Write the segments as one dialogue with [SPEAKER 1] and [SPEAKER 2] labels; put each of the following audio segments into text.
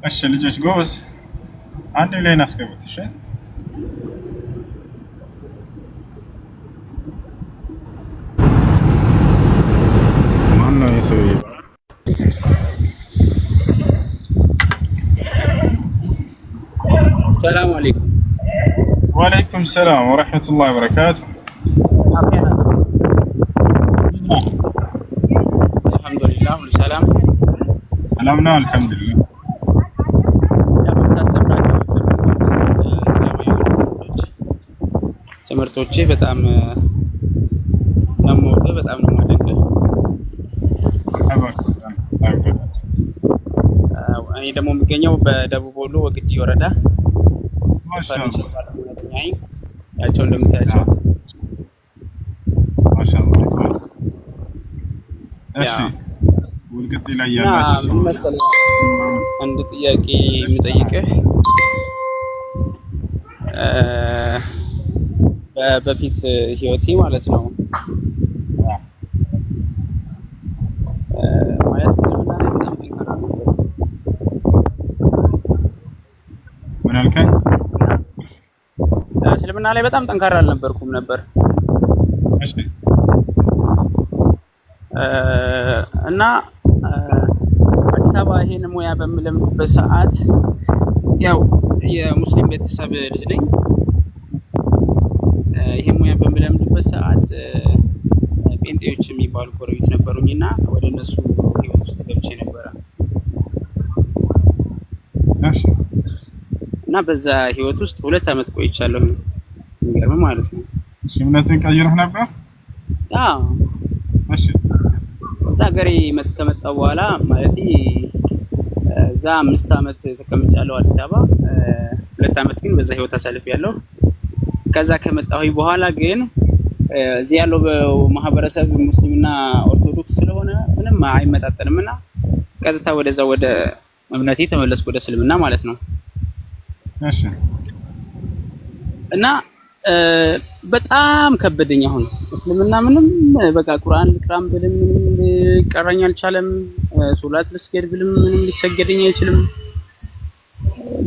[SPEAKER 1] እሺ ልጆች ጎበዝ፣ አንድ ላይ እናስገቡት። እሺ ማን ነው የሰውዬ?
[SPEAKER 2] السلام عليكم.
[SPEAKER 1] ወአለይኩም ሰላም ወረሕመቱላሂ ወበረካቱ።
[SPEAKER 2] الحمد لله ሁሉ ሰላም
[SPEAKER 1] ሰላም ነው አልሐምዱሊላህ።
[SPEAKER 2] የምታስተምራቸው ትምህርቶች በጣም ነው የምወደው፣ በጣም ነው የማደንቀው። እኔ ደግሞ የምገኘው በደቡብ ወሎ ወግዲ ወረዳ
[SPEAKER 1] ማሻአላህ
[SPEAKER 2] ያቸው እንደምታያቸው
[SPEAKER 1] ማሻአላህ። እሺ ወልቂጤ ላይ ያላችሁ ሰው
[SPEAKER 2] መሰለኝ አንድ ጥያቄ የምጠይቅህ በፊት ህይወቴ ማለት ነው ማለት እስልምና ላይ በጣም ጠንካራ ነበር።
[SPEAKER 1] ምን አልከኝ?
[SPEAKER 2] እስልምና ላይ በጣም ጠንካራ አልነበርኩም ነበር
[SPEAKER 1] እሺ
[SPEAKER 2] እና አዲስ አበባ ይሄን ሙያ በምለምድበት ሰዓት ያው የሙስሊም ቤተሰብ ልጅ ነኝ። ይሄን ሙያ በምለምድበት ሰዓት ጴንጤዎች የሚባሉ ጎረቤት ነበሩኝና ወደ እነሱ ህይወት ውስጥ ገብቼ ነበረ
[SPEAKER 1] እሺ
[SPEAKER 2] እና በዛ ህይወት ውስጥ 2 አመት ቆይቻለሁ። የሚገርም ማለት ነው።
[SPEAKER 1] እሺ እምነትን ቀይረህ ነበር?
[SPEAKER 2] አዎ
[SPEAKER 1] እሺ
[SPEAKER 2] እዛ ሀገሬ ከመጣሁ በኋላ ማለት እዛ 5 አመት ተቀምጫለሁ አዲስ አበባ። 2 አመት ግን በዛ ህይወት አሳልፌያለሁ። ከዛ ከመጣሁኝ በኋላ ግን እዚህ ያለው ማህበረሰብ ሙስሊምና ኦርቶዶክስ ስለሆነ ምንም አይመጣጠንምና ቀጥታ ወደዛ ወደ እምነቴ ተመለስኩ፣ ወደ እስልምና ማለት ነው።
[SPEAKER 1] እሺ
[SPEAKER 2] እና በጣም ከበደኝ። አሁን እስልምና ምንም በቃ ቁርአን ልቅራም ብልም ምንም ሊቀራኝ አልቻለም። ሶላት ልስገድ ብልም ምንም ሊሰገደኝ አይችልም።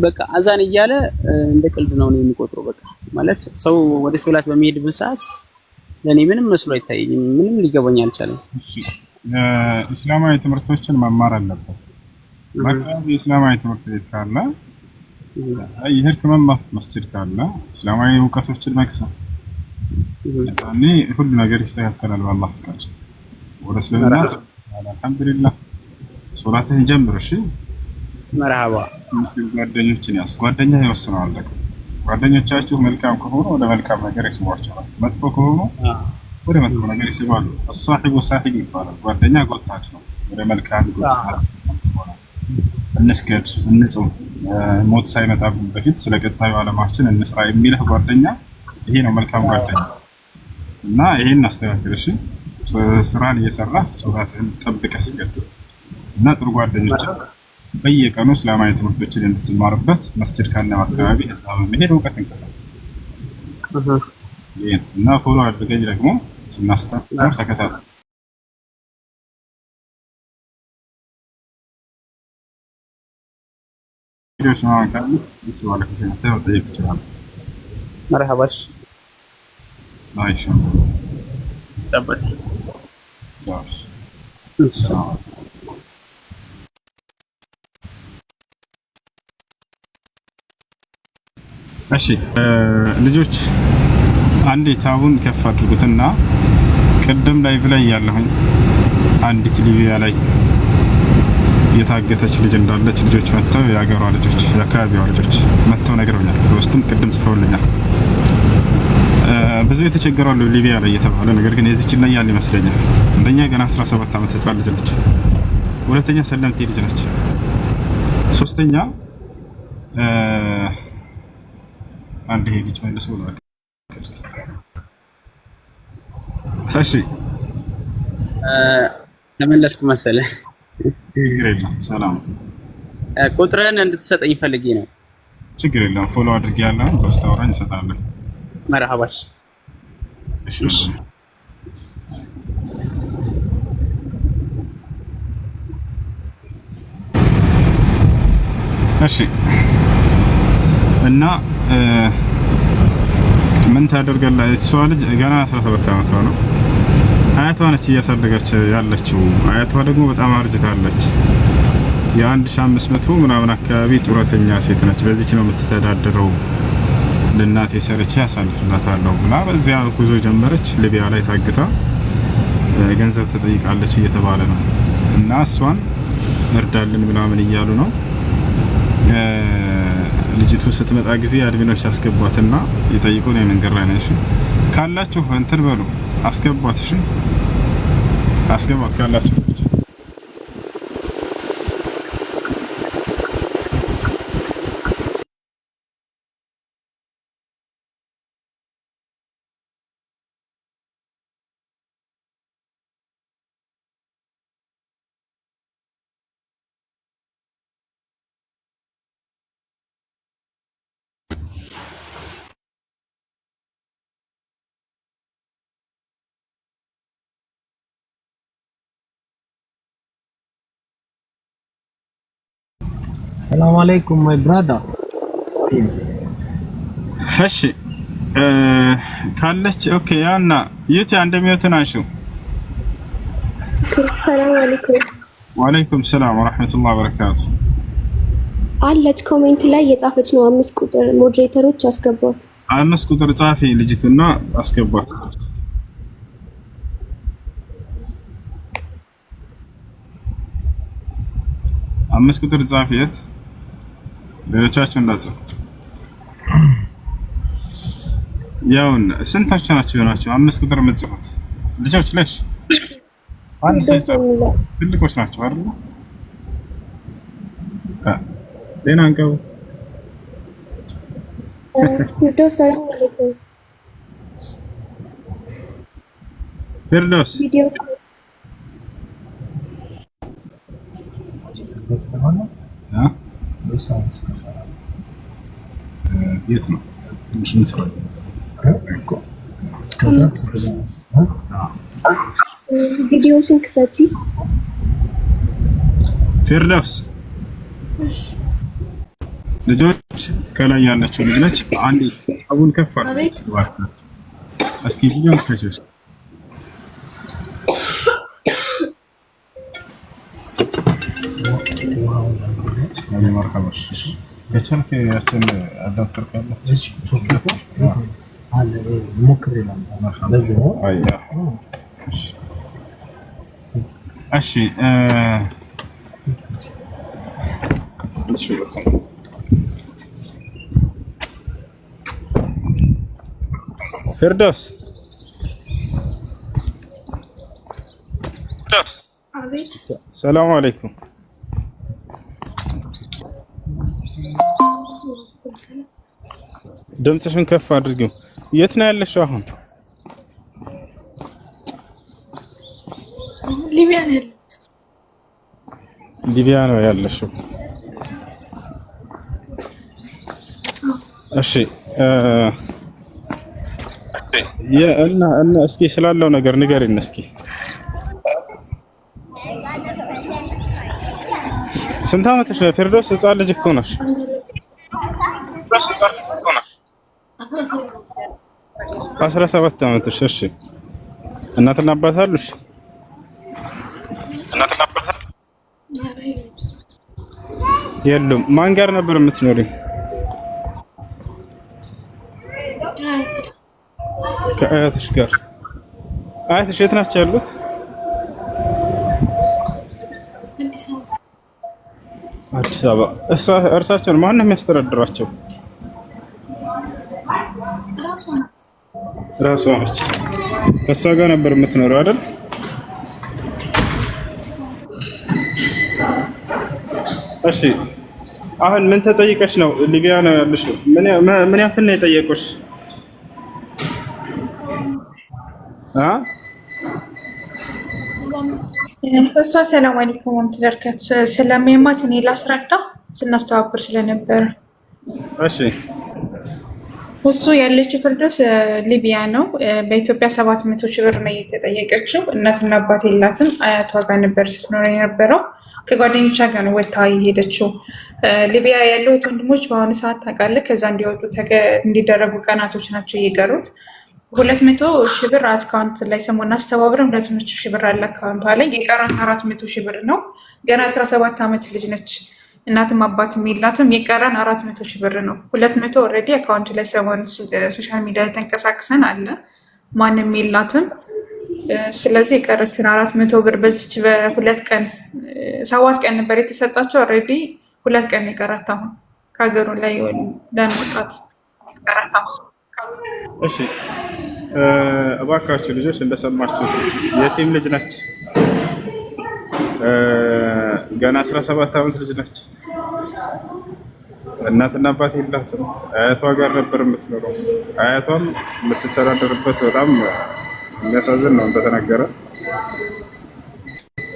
[SPEAKER 2] በቃ አዛን እያለ እንደ ቀልድ ነው የሚቆጥረው። በቃ ማለት ሰው ወደ ሶላት በሚሄድበት ሰዓት ለኔ ምንም መስሎ አይታየኝም። ምንም ሊገባኝ አልቻለም።
[SPEAKER 1] እስላማዊ ትምህርቶችን መማር አለበት። በአካባቢ እስላማዊ ትምህርት ቤት ካለ ይሄድክ መማር፣ መስጂድ ካለ እስላማዊ እውቀቶችን መቅሰም፣ ያኔ ሁሉ ነገር ይስተካከላል በአላህ ፍቃድ። ወደ እስልምና አልሐምዱሊላህ። ሶላትህን ጀምር። እሺ
[SPEAKER 2] መርሃባ።
[SPEAKER 1] ሙስሊም ጓደኞችን ያስ ጓደኛ ይወስነዋል። ጓደኞቻችሁ መልካም ከሆኑ ወደ መልካም ነገር ይስቧቸዋል፣ መጥፎ ከሆኑ ወደ መጥፎ ነገር ይስባሉ። አሳሂቡ ሳሂብ ይባላል። ጓደኛ ጎታች ነው፣ ወደ መልካም ይጎትታል። እንስገድ፣ እንጹም፣ ሞት ሳይመጣ በፊት ስለ ቀጣዩ ዓለማችን እንስራ የሚልህ ጓደኛ ይሄ ነው መልካም ጓደኛ። እና ይሄን አስተካክል። እሺ ስራን እየሰራ ሶላትህን ጠብቀህ ስገድ እና ጥሩ ጓደኞች በየቀኑ እስላማዊ ትምህርቶችን እንድትማርበት መስጂድ ካለው አካባቢ እዛ በመሄድ እውቀት እንቀሳቀስ እና ፎሎ አድርገኝ። ደግሞ ስናስተምር ተከታተል። ቪዲዮዎች ነው ካሉ እሱ ባለ ጊዜ መጥተህ መጠየቅ ትችላለህ።
[SPEAKER 2] መርሃባሽ
[SPEAKER 1] አይሻ
[SPEAKER 2] ጠበቅ
[SPEAKER 1] ጃሽ እሺ ልጆች አንዴ ታቡን ከፍ አድርጉትና ቅድም ላይቭ ላይ ያለሁኝ አንዲት ሊቢያ ላይ የታገተች ልጅ እንዳለች ልጆች መጥተው የአገሯ ልጆች የአካባቢዋ ልጆች መጥተው ነግረውኛል። በውስጥም ቅድም ጽፈውልኛል። ብዙ የተቸገራሉ ሊቢያ ላይ የተባለ ነገር ግን የዚህች ላይ ያለ ይመስለኛል። አንደኛ ገና 17 ዓመት ህጻን ልጅ ነች። ሁለተኛ ሰለምቴ ልጅ ነች። ሶስተኛ አንድ ይሄ ልጅ መልሶ ነው። እሺ
[SPEAKER 2] ተመለስኩ መሰለህ።
[SPEAKER 1] ችግር የለም ሰላም።
[SPEAKER 2] ቁጥርህን እንድትሰጠኝ ፈልጌ ነው።
[SPEAKER 1] ችግር የለም ፎሎ አድርጌያለሁ። በውስጥ አውራኝ እሰጣለሁ።
[SPEAKER 2] መርሃባሽ።
[SPEAKER 1] እሺ እሺ እና ምን ታደርጋለህ? እሷ ልጅ ገና 17 ዓመቷ ነው። አያቷ ነች እያሳደገች ያለችው። አያቷ ደግሞ በጣም አርጅታለች። የ1500 ምናምን አካባቢ ጡረተኛ ሴት ነች። በዚች ነው የምትተዳደረው። ለእናቴ ሰርቼ ያሳልፍላታለሁ ብላ በዚያ ጉዞ ጀመረች። ሊቢያ ላይ ታግታ ገንዘብ ተጠይቃለች እየተባለ ነው እና እሷን እርዳልን ምናምን እያሉ ነው። ልጅቱ ስትመጣ ጊዜ አድሚኖች አስገቧትና ይጠይቁ ነው መንገድ ላይ ነሽ ካላችሁ እንትን በሉ አስገቧት። እሺ አስገቧት ካላችሁ።
[SPEAKER 3] Assalamu alaikum, my brother.
[SPEAKER 1] እሺ ካለች ኦኬ። ያና የት እንደሚወጣ ናችሁ?
[SPEAKER 4] ሰላም አለይኩም።
[SPEAKER 1] ወአለይኩም ሰላም ወራህመቱላሂ ወበረካቱ።
[SPEAKER 4] አለች ኮሜንት ላይ የጻፈች ነው። 5 ቁጥር ሞዴሬተሮች አስገቧት።
[SPEAKER 1] 5 ቁጥር ጻፊ ልጅቱና አስገቧት። 5 ቁጥር ጻፊ የት ሌሎቻችሁ እንዳትሉ። ያውን ስንታችሁ ናችሁ 5 ቁጥር የምትጽፉት ልጆች ለሽ አንድ ሰው ትልቆች ናቸው አይደል? ጤና አንቀው
[SPEAKER 4] ሰላም አለይኩም
[SPEAKER 1] ፊርዶስ
[SPEAKER 4] ቪዲዮ
[SPEAKER 1] የት ነው? ትንሽ እንስራ
[SPEAKER 4] ቪዲዮሽን ክፈቺ
[SPEAKER 1] ፊርዶስ። ልጆች ከላይ ያለችው ልጅ ነች። አንዴ አቡን ከፍ አድርጉት እስኪ ቪዲዮ ክፈቺ። مرحبا كتشارك عشان ادابتر كامل
[SPEAKER 3] على مكرر لازم
[SPEAKER 1] ايوه اشي فردوس السلام عليكم. ድምፅሽን ከፍ አድርጊው። የት ነው ያለሽው አሁን?
[SPEAKER 4] ሊቢያ ነው ያለሁት።
[SPEAKER 1] ሊቢያ ነው ያለሽው? እሺ እና እስኪ ስላለው ነገር ንገሪን እስኪ። ስንት ዓመትሽ ነው ፊርዶስ? ህፃን ልጅ እኮ ነሽ። 17 ዓመትሽ። እሺ እናትና አባት አሉሽ? የሉም። ማን ጋር ነበር የምትኖሪ? ከአያትሽ ጋር። አያትሽ የት ናቸው ያሉት? አዲስ አበባ። እርሳቸውን ማን ነው የሚያስተዳድራቸው? ራሷ ነች። ከእሷ ጋር ነበር የምትኖረው አይደል? እሺ አሁን ምን ተጠይቀሽ ነው ሊቢያ ነው ያለሽው? ምን ያክል ነው የጠየቁሽ?
[SPEAKER 5] እሷ ሰላም አለይኩም ወንትደርከት ስለሚያማት እኔ ላስረዳ ስናስተባብር ስለነበረ።
[SPEAKER 1] እሺ
[SPEAKER 5] እሱ ያለችው ፍርዶስ ሊቢያ ነው። በኢትዮጵያ 700 ሺህ ብር ነው የተጠየቀችው። እናትና አባት የላትም። አያቷ ጋር ነበር ስትኖር የነበረው። ከጓደኞቿ ጋር ነው ወጥታ የሄደችው። ሊቢያ ያሉት ወንድሞች በአሁኑ ሰዓት ታውቃለህ፣ ከዛ እንዲወጡ እንዲደረጉ ቀናቶች ናቸው እየቀሩት። 200 ሺህ ብር አካውንት ላይ ሰሞኑን አስተባብረን 200 ሺህ ብር አለ አካውንቷ ላይ። የቀራት 400 ሺህ ብር ነው። ገና 17 ዓመት ልጅ ነች። እናትም አባትም የላትም። የቀረን 400 ሺህ ብር ነው። 200 ኦልሬዲ አካውንት ላይ ሰሞኑን ሶሻል ሚዲያ ላይ ተንቀሳቅሰን አለ። ማንም የላትም። ስለዚህ የቀረችን 400 ብር በዚች በሁለት ቀን 7 ቀን ነበር የተሰጣቸው። ኦልሬዲ 2 ቀን የቀራት አሁን ከሀገሩ ላይ ለመውጣት የቀራት አሁን።
[SPEAKER 1] እሺ እባካችሁ ልጆች እንደሰማችሁት የቲም ልጅ ነች። ገና 17 ዓመት ልጅ ነች። እናትና አባት የላትም። አያቷ ጋር ነበር የምትኖረው። አያቷም የምትተዳደርበት በጣም የሚያሳዝን ነው እንደተነገረ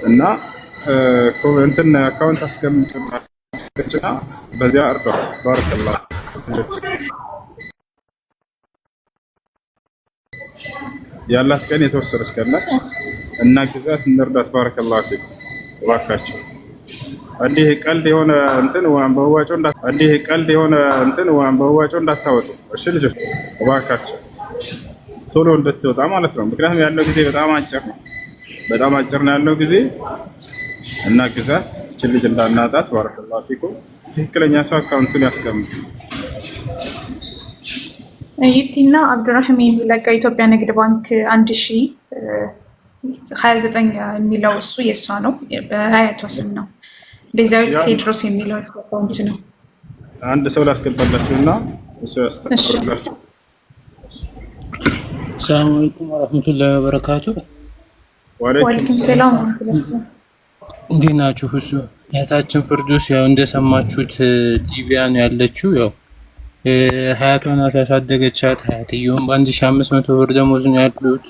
[SPEAKER 1] እና እንትን አካውንት አስቀምጥና በዚያ እርዳት። ባረከላ ያላት ቀን የተወሰነች ቀን ናት እና ግዛት እንርዳት። ባረከላ ፊክ እባካችሁ። እንዲህ ቀልድ የሆነ እንትን በዋጮ እንዳታወጡ እሺ ልጆች እባካችሁ፣ ቶሎ እንድትወጣ ማለት ነው። ምክንያቱም ያለው ጊዜ በጣም አጭር ነው ያለው ጊዜ እና ግዛት እቺ ልጅ እንዳናጣት። ባረከላሁ ፊኩም። ትክክለኛ ሰው አካውንቱን ያስቀምጥ።
[SPEAKER 5] ይቲና አብዱራሂም የሚለቀ ኢትዮጵያ ንግድ ባንክ 1029 የሚለው እሱ የሷ ነው። በአያቷ ስም ነው። ቤዛዊት ቴድሮስ የሚለው አካውንት ነው።
[SPEAKER 1] አንድ ሰው ላስገባላችሁና እሱ ያስተካክላችሁ።
[SPEAKER 6] ሰላም አለይኩም ወራህመቱላሂ ወበረካቱ።
[SPEAKER 5] ወአለይኩም ሰላም።
[SPEAKER 6] እንዴት ናችሁ? እሱ እህታችን ፍርዶስ ያው እንደሰማችሁት ሊቢያ ነው ያለችው። ያው ሀያቷን ያሳደገቻት ሀያትየውም በ1500 ብር ደሞዝ ነው ያሉት።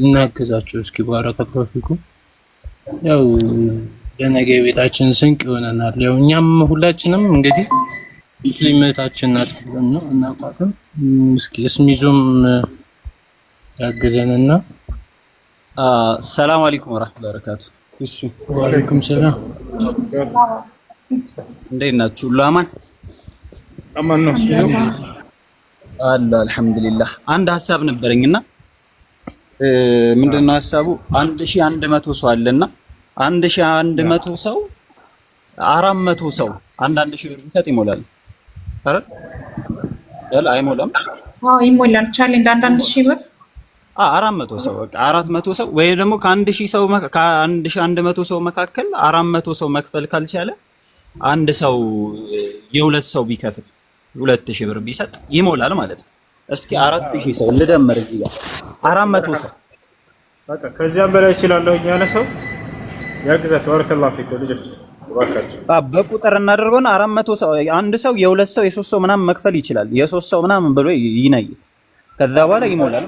[SPEAKER 6] እናገዛቸው እስኪ ባረከላሁ ፊኩም። ያው ለነገ ቤታችን ስንቅ ይሆነናል። ያው እኛም ሁላችንም እንግዲህ ሙስሊም እህታችን ናት ነው እናቋትም። እስኪ እስሚዞም ያገዘንና
[SPEAKER 7] ሰላም አለይኩም ወራህመቱላሂ ወበረካቱ።
[SPEAKER 6] እሱ ወአለይኩም ሰላም።
[SPEAKER 7] እንዴት ናችሁ? ሁሉ አማን
[SPEAKER 1] ነው። እስሚዞም
[SPEAKER 7] አለ አልሐምዱሊላህ። አንድ ሀሳብ ነበረኝና ምንድነው ሀሳቡ? 1100 ሰው አለና 1100 ሰው 400 ሰው አንድ ሺህ ብር ቢሰጥ ይሞላል አይደል? አይሞላም?
[SPEAKER 5] አዎ ይሞላል። ቻሌንጅ አንድ ሺህ ብር
[SPEAKER 7] 400 ሰው በቃ 400 ሰው ወይ ደግሞ ከ1100 ሰው መካከል 400 ሰው መክፈል ካልቻለ አንድ ሰው የሁለት ሰው ቢከፍል 2000 ብር ቢሰጥ ይሞላል ማለት ነው። እስኪ 4000 ሰው ልደምር እዚህ ጋር 400 ሰው
[SPEAKER 1] በቃ ከዚያም በላይ ይችላል ያለ ሰው ያግዛት። ባረከላሁ ፊኩም ልጆች እባካችሁ
[SPEAKER 7] በቁጥር እናደርገውና 400 ሰው አንድ ሰው የሁለት ሰው የሶስት ሰው ምናምን መክፈል ይችላል። የሶስት ሰው ምናምን ብሎ ይነይት ከዛ በኋላ ይሞላል።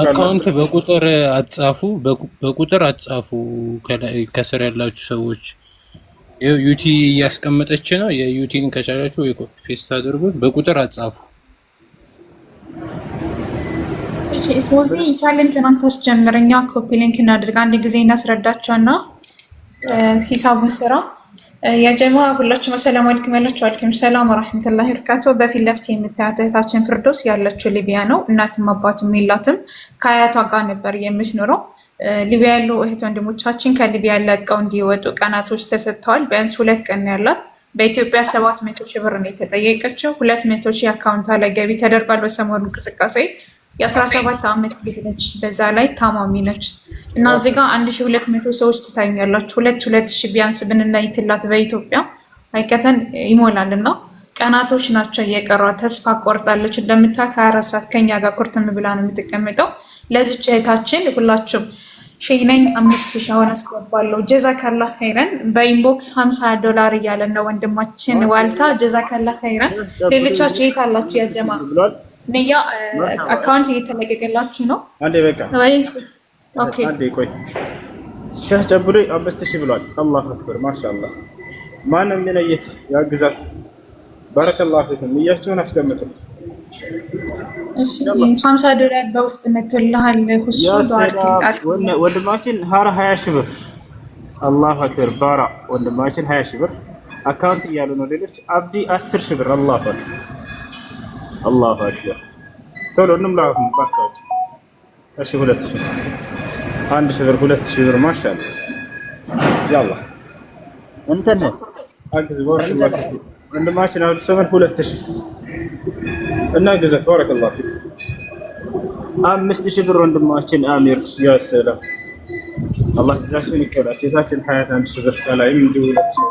[SPEAKER 6] አካውንት በቁጥር አጻፉ። ከስር ያላችሁ ሰዎች ዩቲ እያስቀመጠች ነው። የዩቲን ከቻላችሁ ወይ ኮፒ ፔስት አድርጉት። በቁጥር አጻፉ።
[SPEAKER 5] እሺ እስሞዚ ቻሌንጅን አንተ አስጀምረኛ። ኮፒ ሊንክ እናድርግ። አንድ ጊዜ እናስረዳቸውና ሂሳቡን ስራ የጀማ ሁላችሁ ሰላም አለይኩም ያላችሁ። አለይኩም ሰላም ወራህመቱላሂ ወበረካቱ። በፊት ለፊት የምታያት እህታችን ፍርዶስ ያለችው ሊቢያ ነው። እናትም አባትም የላትም። ከአያቷ ጋር ነበር የምትኖረው። ሊቢያ ያሉ እህት ወንድሞቻችን ከሊቢያ ለቀው እንዲወጡ ቀናቶች ተሰጥተዋል። ቢያንስ 2 ቀን ያላት። በኢትዮጵያ 700 ሺህ ብር ነው የተጠየቀችው። 200 ሺህ አካውንቷ ላይ ገቢ ተደርጓል። በሰሞኑ እንቅስቃሴ የ17 ዓመት ልጅ ነች። በዛ ላይ ታማሚ ነች እና እዚህ ጋር 1200 ሰዎች ትታኛላችሁ። 2 ቢያንስ ብንለይትላት በኢትዮጵያ አይከተን ይሞላል እና ቀናቶች ናቸው እየቀሯት። ተስፋ ቆርጣለች። እንደምታዩት 24 ሰዓት ከኛ ጋር ኩርትም ብላ ነው የምትቀመጠው። ለዚች እህታችን ሁላችሁም ሸይነኝ 5000 አሁን አስገባለሁ። ጀዛከላህ ኸይረን። በኢንቦክስ $50 እያለን ነው ወንድማችን ዋልታ። ጀዛከላህ ኸይረን። ሌሎቻችሁ የት አላችሁ? ያጀማ ነያ አካውንት እየተለቀቀላችሁ ነው።
[SPEAKER 1] አንዴ በቃ
[SPEAKER 5] ኦኬ
[SPEAKER 1] አንዴ ቆይ። ሸህ ጨብሪ 5000 ብሏል። አላሁ አክበር ማሻአላህ። ማንም የሚነይት ያግዛት። ባረከላሁ ፊኩም። እያችሁን አስቀምጡ።
[SPEAKER 5] እሺ 50 ዶላር በውስጥ መጥቶልሃል። ሁሱ
[SPEAKER 1] ወንድማችን ሀራ 20 ሺህ ብር። አላሁ አክበር። ባራ ወንድማችን 20 ሺህ ብር አካውንት እያሉ ነው ሌሎች። አብዲ 10 ሺህ ብር። አላሁ አክበር አላሁ አክበር። ቶሎ እንምላው ባካችሁ። እሺ 2000 1 ሺህ ብር 2000 ብር ማሻአላ። ያላ
[SPEAKER 7] እንትን
[SPEAKER 1] አግዝ ወንድማችን አብዱ ሰመድ 2000 እና ግዘት ባረከላሁ ፊክ 5000 ብር ወንድማችን አሚር ያ ሰላም አላህ ይዛችን ይከራች የታችን ሀያት 1000 ብር ከላይም እንዲሁ 2000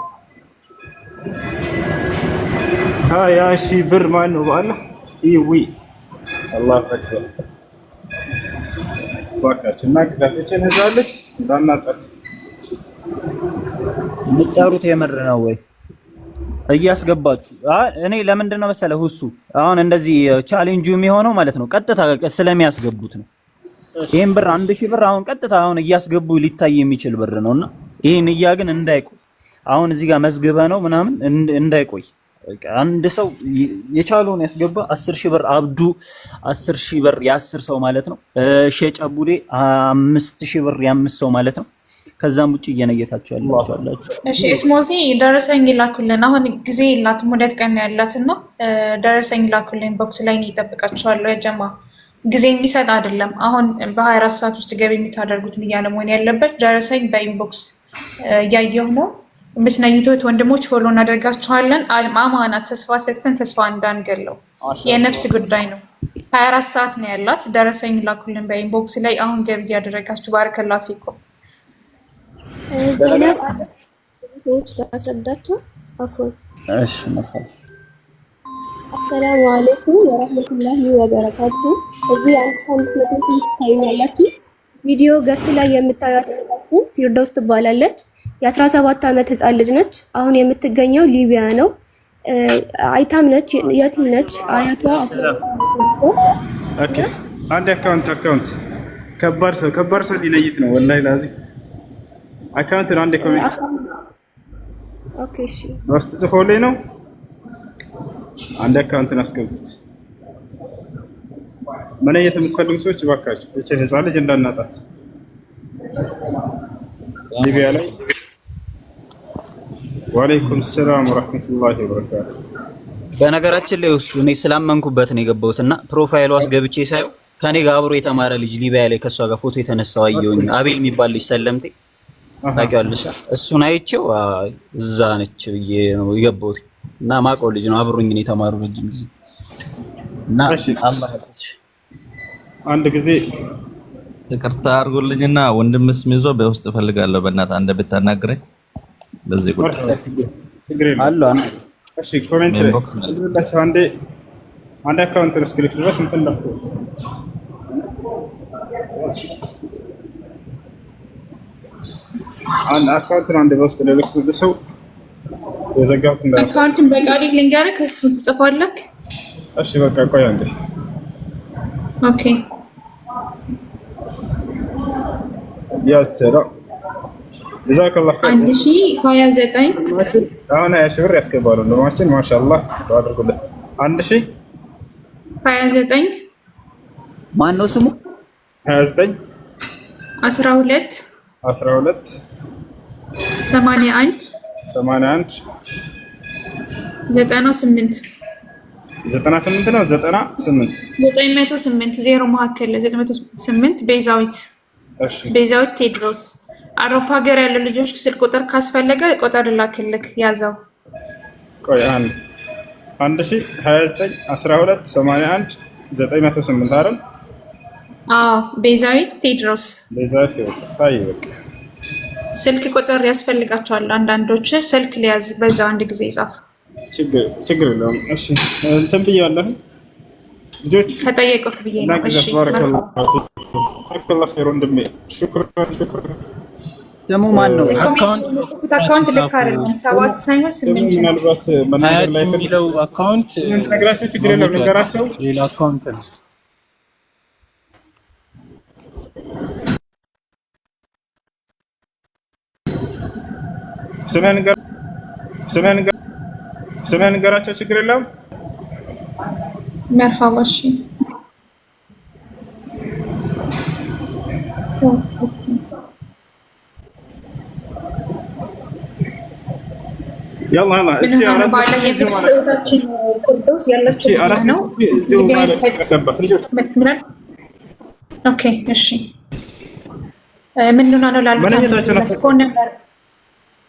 [SPEAKER 1] ሀያ ሺህ ብር ማን ነው ባላ ይዊ አላህ አክበር ባካችን እና ግዛችን ህዛለች እንዳናጣት
[SPEAKER 7] የምትጠሩት የምር ነው ወይ እያስገባችሁ? እኔ ለምንድን ነው መሰለህ ሁሱ አሁን እንደዚህ ቻሌንጁ የሚሆነው ማለት ነው ቀጥታ ስለሚያስገቡት ነው። ይሄን ብር 1000 ብር አሁን ቀጥታ አሁን እያስገቡ ሊታይ የሚችል ብር ነውና ይሄን እያ ግን እንዳይቆይ አሁን እዚህ ጋር መዝግበ ነው ምናምን እንዳይቆይ አንድ ሰው የቻለውን ያስገባ 10000 ብር አብዱ 10000 ብር የ10 ሰው ማለት ነው። ሸጨቡዴ 5000 ብር የ5 ሰው ማለት ነው። ከዛም ውጪ እየነየታችሁ ያላችሁ።
[SPEAKER 5] እሺ እስሞዚ ደረሰኝ ይላኩልን። አሁን ጊዜ የላትም 2 ቀን ያላትና ደረሰኝ ይላኩልን። ቦክስ ላይ ነው ይጠብቃችኋለሁ። ያጀማ ጊዜ የሚሰጥ አይደለም። አሁን በ24 ሰዓት ውስጥ ገቢ የምታደርጉት እያለ መሆን ያለበት ደረሰኝ በኢንቦክስ እያየሁ ነው። የምትነይቱት ወንድሞች ፎሎ እናደርጋችኋለን። አማና ተስፋ ሰጥተን ተስፋ እንዳንገለው የነፍስ ጉዳይ ነው። 24 ሰዓት ነው ያላት። ደረሰኝ ይላኩልን በኢንቦክስ ላይ አሁን ገቢ ያደረጋችሁ ባረከላሁ ፊኩም።
[SPEAKER 4] ዘይነብ ሰዎች ላስረዳቸው አፎን።
[SPEAKER 7] እሺ መጣሁ።
[SPEAKER 4] አሰላሙ አለይኩም ወራህመቱላሂ ወበረካቱ። እዚህ 1500 ታዩኛላችሁ። ቪዲዮ ገስት ላይ የምታዩት እህታችን ፊርዶስ ትባላለች። የ17 ዓመት ህፃን ልጅ ነች። አሁን የምትገኘው ሊቢያ ነው። አይታም ነች፣ የቲም ነች። አያቷ
[SPEAKER 1] ኦኬ። አንድ አካውንት ከባድ ሰው ሊነይት ነው ወላሂ ላዚ አካውንት ነው። አንድ ኮሜንት
[SPEAKER 4] ኦኬ። እሺ
[SPEAKER 1] ውስጥ ጽፎልኝ ነው። አንድ አካውንትን አስገብት። መለየት የምትፈልጉ ሰዎች እባካችሁ እቺን ህፃን ልጅ እንዳናጣት ሊቢያ ላይ። ወአለይኩም ሰላም ወራህመቱላሂ ወበረካቱ።
[SPEAKER 7] በነገራችን ላይ እሱ እኔ ስላመንኩበት ነው የገባሁትና ፕሮፋይሉ አስገብቼ ሳየው ከኔ ጋር አብሮ የተማረ ልጅ ሊቢያ ላይ ከሷ ጋር ፎቶ የተነሳው አየሁኝ። አቤል የሚባል ልጅ ሰለምቴ ታውቂዋለሽ? እሱን አይቼው እዛ ነች ብዬ ነው የገባሁት እና ማውቀው ልጅ ነው አብሮኝ ነው የተማሩ ረጅም ጊዜ እና አላህ ያጥሽ። አንድ ጊዜ
[SPEAKER 8] ይቅርታ አድርጎልኝና ወንድም ስሚዞ በውስጥ እፈልጋለሁ በእናትህ አንድ ብታናግረኝ በዚህ ጉዳይ
[SPEAKER 1] አለ። እሺ ኮሜንት ይላችሁ አንዴ አካውንት ስክሪፕት ድረስ እንትን ነው አንድ አካውንት አንድ በውስጥ ለልክ ሰው የዘጋሁት እንዳለ
[SPEAKER 5] አካውንቱን በቃሊ ልንገርህ እሱ ትጽፋለህ።
[SPEAKER 1] እሺ በቃ ቆይ አንዴ።
[SPEAKER 5] ኦኬ
[SPEAKER 1] ያሰራ ጀዛከላህ ኸይር።
[SPEAKER 5] 1029
[SPEAKER 1] አሁን 20 ሺህ ብር ያስገባሉ እንደማችን ማሻአላህ አድርጉለት።
[SPEAKER 5] 1029
[SPEAKER 7] ማን ነው ስሙ?
[SPEAKER 1] 29
[SPEAKER 5] 12 81 98
[SPEAKER 1] ነው
[SPEAKER 5] 908 ዜሮ መካከል 908 ቤዛዊት።
[SPEAKER 1] እሺ
[SPEAKER 5] ቤዛዊት ቴድሮስ። አውሮፓ ሀገር ያሉ ልጆች ስልክ ቁጥር ካስፈለገ ቁጥር ላክልክ ያዘው።
[SPEAKER 1] ቆይ 1029 12 81 908 አይደል?
[SPEAKER 5] አዎ ቤዛዊት ቴድሮስ።
[SPEAKER 1] ቤዛዊት ሳይ በቃ
[SPEAKER 5] ስልክ ቁጥር ያስፈልጋቸዋል። አንዳንዶች ስልክ ሊያዝ በዛው አንድ ጊዜ ይጻፍ።
[SPEAKER 1] ችግር የለውም። እሺ እንትን ብያለሁ ልጆች
[SPEAKER 5] ከጠየቁት ብዬ ነው። እሺ
[SPEAKER 1] ባረከላሁ ኸይር ወንድሜ። ሹክራን
[SPEAKER 7] ደግሞ ማን ነው?
[SPEAKER 5] አካውንት ልክ አይደለም። 7 ሳይሆን 8
[SPEAKER 1] ምናልባት መናገር ላይ
[SPEAKER 6] የሚለው አካውንት
[SPEAKER 1] ነግራቸው ችግር የለውም ነገራቸው።
[SPEAKER 6] ሌላ አካውንት ነው። ስምህን ንገራቸው ችግር የለውም።
[SPEAKER 5] مرحبا شي
[SPEAKER 1] يلا እስቲ አራት
[SPEAKER 5] ኦኬ እሺ ምንድነው ነው ላልኩት ፎን ነምበር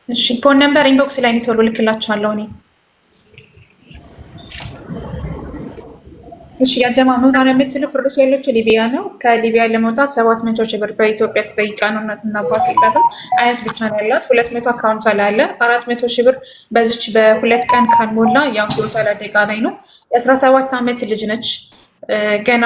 [SPEAKER 5] እሺ ፎን ነምበር ኢንቦክስ ላይ ቶሎ ልክላችኋለሁ እኔ እሺ ያጀማመሩ ነው የምትለው ፍርዱስ ያለችው ሊቢያ ነው። ከሊቢያ ለመውጣት 700 ሺህ ብር በኢትዮጵያ ተጠይቃ ነው እናትና አባት ይቀጥል አያት ብቻ ነው ያላት 200 አካውንት ላይ አለ 400 ሺህ ብር በዚች በሁለት ቀን ካልሞላ ያው ቶታል ደቂቃ ላይ ነው። የ17 ዓመት ልጅ ነች ገና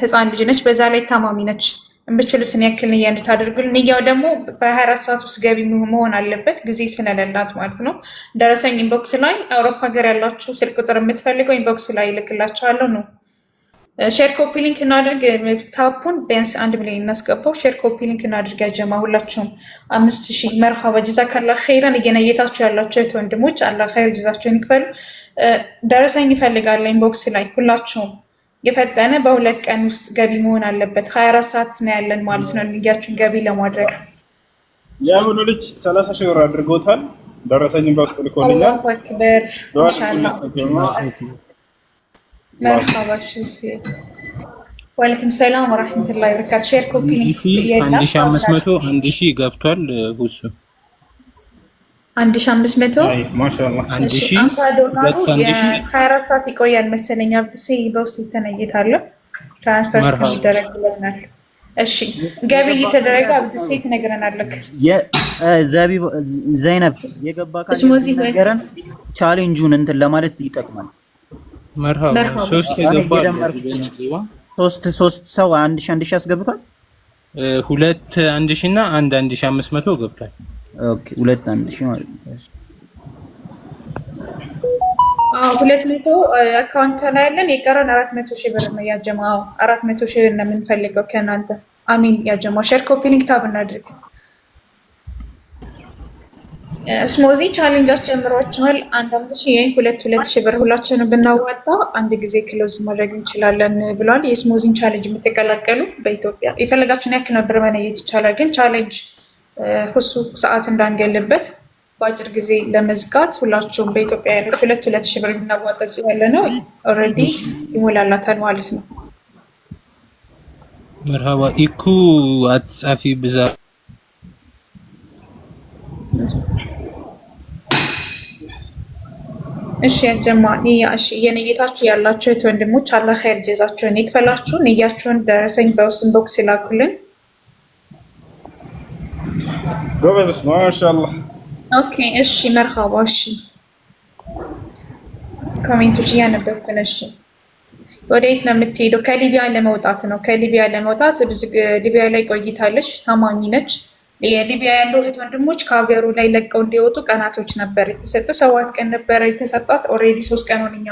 [SPEAKER 5] ህፃን ልጅ ነች። በዛ ላይ ታማሚ ነች። እንብችሉትን ያክል ንያ እንድታደርጉልን ንያው ደግሞ በ24 ሰዓት ውስጥ ገቢ መሆን አለበት ጊዜ ስለሌላት ማለት ነው። ደረሰኝ ኢንቦክስ ላይ አውሮፓ ሀገር ያላችሁ ስልክ ቁጥር የምትፈልገው ኢንቦክስ ላይ ልክላችኋለሁ ነው። ሼር ኮፒ ሊንክ እናድርግ ታፑን ቢያንስ 1 ሚሊዮን እናስገባው። ሼር ኮፒ ሊንክ እናድርግ ያጀማ ሁላችሁም 5000 መርሃባ ጀዛከላህ ኸይራን እየነየታችሁ ያላችሁ ወንድሞች አላህ ኸይር ጀዛችሁን ይክፈል። ደረሰኝ ይፈልጋል ኢንቦክስ ላይ ሁላችሁም የፈጠነ በሁለት ቀን ውስጥ ገቢ መሆን አለበት። 24 ሰዓት ነው ያለን ማለት ነው ንያችሁን ገቢ ለማድረግ።
[SPEAKER 1] ያሁኑ ልጅ 30 ሺህ ብር አድርጎታል። ደረሰኝም በውስጥ ልኮልኛል።
[SPEAKER 5] አላሁ አክበር ኢንሻአላህ مرحبا شو سي وعليكم السلام ورحمة الله وبركاته ሼር ኮፒ
[SPEAKER 6] 1500 1000 ገብቷል ሁሱ
[SPEAKER 5] 1500
[SPEAKER 1] አይ ማሻአላህ
[SPEAKER 6] 1000
[SPEAKER 5] 24 ሰዓት ይቆያል መሰለኝ አብሲ በውስጥ ይተነይታል ትራንስፈር ይደረግልናል። እሺ ገቢ እየተደረገ አብሲ ትነግረናለህ።
[SPEAKER 7] የዘቢብ ዘይነብ የገባ ካለ ነገረን ቻሌንጁን እንትን ለማለት ይጠቅማል።
[SPEAKER 6] መርሃባ 3 የገባ
[SPEAKER 7] 3 ሰው 1000 ያስገብቷል።
[SPEAKER 6] 2 1000 እና 1 1500 ገብቷል።
[SPEAKER 7] ኦኬ 2 1000 ማለት ነው።
[SPEAKER 5] 200 አካውንት ላይ ያለን የቀረን 400 ሺህ ብር ነው ያጀማው 400 ሺህ ብር ነው የምንፈልገው ከናንተ አሚን ያጀማው ሼር ኮፒ ሊንክ ታብ እናድርግ። ስሞዚ ቻሌንጅ አስጀምሯቸዋል። 1000 2 ሺህ ብር ሁላችንም ብናዋጣ አንድ ጊዜ ክሎዝ ማድረግ እንችላለን ብሏል። የስሞዚን ቻሌንጅ የምትቀላቀሉ በኢትዮጵያ የፈለጋችሁን ያክል ነበር መነየት ይቻላል። ግን ቻሌንጅ ሁሱ ሰዓት እንዳንገልበት በአጭር ጊዜ ለመዝጋት ሁላችሁም በኢትዮጵያ ያላችሁ 2 ሺህ ብር ብናዋጣ ያለ ነው ኦልሬዲ ይሞላላታል ማለት ነው።
[SPEAKER 6] መርሃባ ኢኩ አትጻፊ ብዛ
[SPEAKER 5] እሺ ያጀማ ንያ እሺ የነየታችሁ ያላችሁ ወንድሞች አላህ ኸይር ጀዛችሁን ይክፈላችሁ። ንያችሁን ደረሰኝ በውስጥ ኢንቦክስ ይላኩልን።
[SPEAKER 1] ጎበዝሽ ማሻአላህ።
[SPEAKER 5] ኦኬ እሺ መርሃባ እሺ ኮሜንቶች እያነበብኩ ነው። እሺ ወዴት ነው የምትሄደው? ከሊቢያ ለመውጣት ነው። ከሊቢያ ለመውጣት ሊቢያ ላይ ቆይታለች። ታማሚ ነች። የሊቢያ ያሉ እህት ወንድሞች ከሀገሩ ላይ ለቀው እንዲወጡ ቀናቶች ነበር የተሰጠው። 7 ቀን ነበር የተሰጣት። ኦልሬዲ 3 ቀን ሆነኛ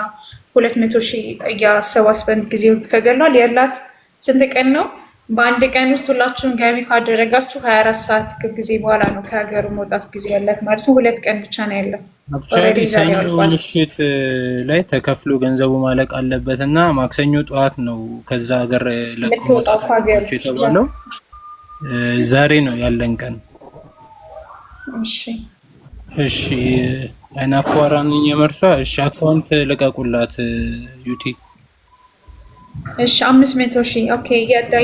[SPEAKER 5] 200 ሺህ እያሰባሰበን ጊዜው ተገሏል። ያላት ስንት ቀን ነው? በአንድ ቀን ውስጥ ሁላችሁም ገቢ ካደረጋችሁ 24 ሰዓት ከጊዜ በኋላ ነው ከሀገሩ መውጣት ጊዜ ያላት ማለት ነው። 2 ቀን ብቻ ነው ያላት።
[SPEAKER 6] አክቹአሊ ሰኞ ምሽት ላይ ተከፍሎ ገንዘቡ ማለቅ አለበት እና ማክሰኞ ጠዋት ነው ከዛ ሀገር ለቆ መውጣት የተባለው። ዛሬ ነው ያለን ቀን። እሺ አይናፋራን የመርሷ እሺ አካውንት ለቀቁላት ዩቲ
[SPEAKER 5] እሺ 500 ሺህ ኦኬ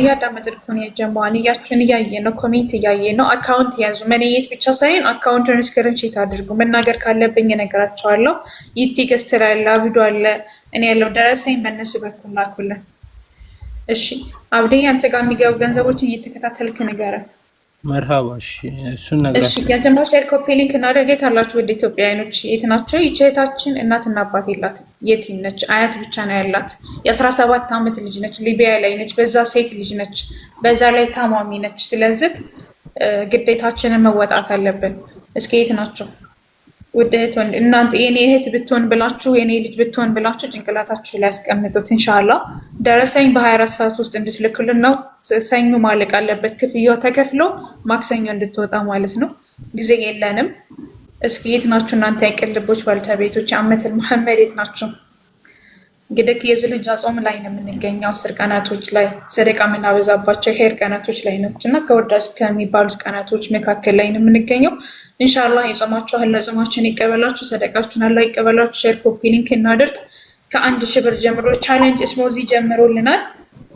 [SPEAKER 5] ያዳመጥኩ ነው የጀማው ንያችሁን እያየ ነው ኮሜንት እያየ ነው። አካውንት ያዙ መነየት ብቻ ሳይሆን አካውንቱን ስክሪንሾት አድርጉ። መናገር ካለብኝ እነግራቸዋለሁ። ዩቲ ገስተራላ ቪዲዮ አለ እኔ ያለው ደረሰኝ በእነሱ በኩል ላኩልን። እሺ አብዴ አንተ ጋር የሚገቡ ገንዘቦችን እየተከታተልክ ንገረን።
[SPEAKER 6] መርሃባ እሺ እሱን ነግራችሁ።
[SPEAKER 5] እሺ ያጀማው ሼር ኮፒ ሊንክ እናደርገት አላችሁ። ወደ ኢትዮጵያውያኖች የት ናቸው? ይቼታችን እናትና አባት የላትም። የቲም ነች። አያት ብቻ ነው ያላት። የ17 ዓመት ልጅ ነች። ሊቢያ ላይ ነች። በዛ ሴት ልጅ ነች። በዛ ላይ ታማሚ ነች። ስለዚህ ግዴታችንን መወጣት አለብን። እስኪ የት ናቸው? ውድ እህት ወንድ እናንተ የኔ እህት ብትሆን ብላችሁ የኔ ልጅ ብትሆን ብላችሁ ጭንቅላታችሁ ላይ ያስቀምጡት። ኢንሻአላህ ደረሰኝ በ24 ሰዓት ውስጥ እንድትልክልን ነው። ሰኞ ማለቅ አለበት። ክፍያው ተከፍሎ ማክሰኞ እንድትወጣ ማለት ነው። ጊዜ የለንም። እስኪ የት ናችሁ እናንተ ያቀልቦች ባልተቤቶች? አመተል መሐመድ የት ናችሁ? እንግዲህ የዙልሂጃ ጾም ላይ ነው የምንገኘው። 10 ቀናቶች ላይ ሰደቃ የምናበዛባቸው ኸይር ቀናቶች ላይ ነው እና ከወዳጅ ከሚባሉት ቀናቶች መካከል ላይ ነው የምንገኘው። ኢንሻአላህ የጾማችሁ አላህ ጾማችሁን ይቀበላችሁ፣ ሰደቃችሁን አላህ ይቀበላችሁ። ሼር ኮፒ ሊንክ እናድርግ። ከ1000 ብር ጀምሮ ቻሌንጅ ስሞዚ ጀምሮልናል።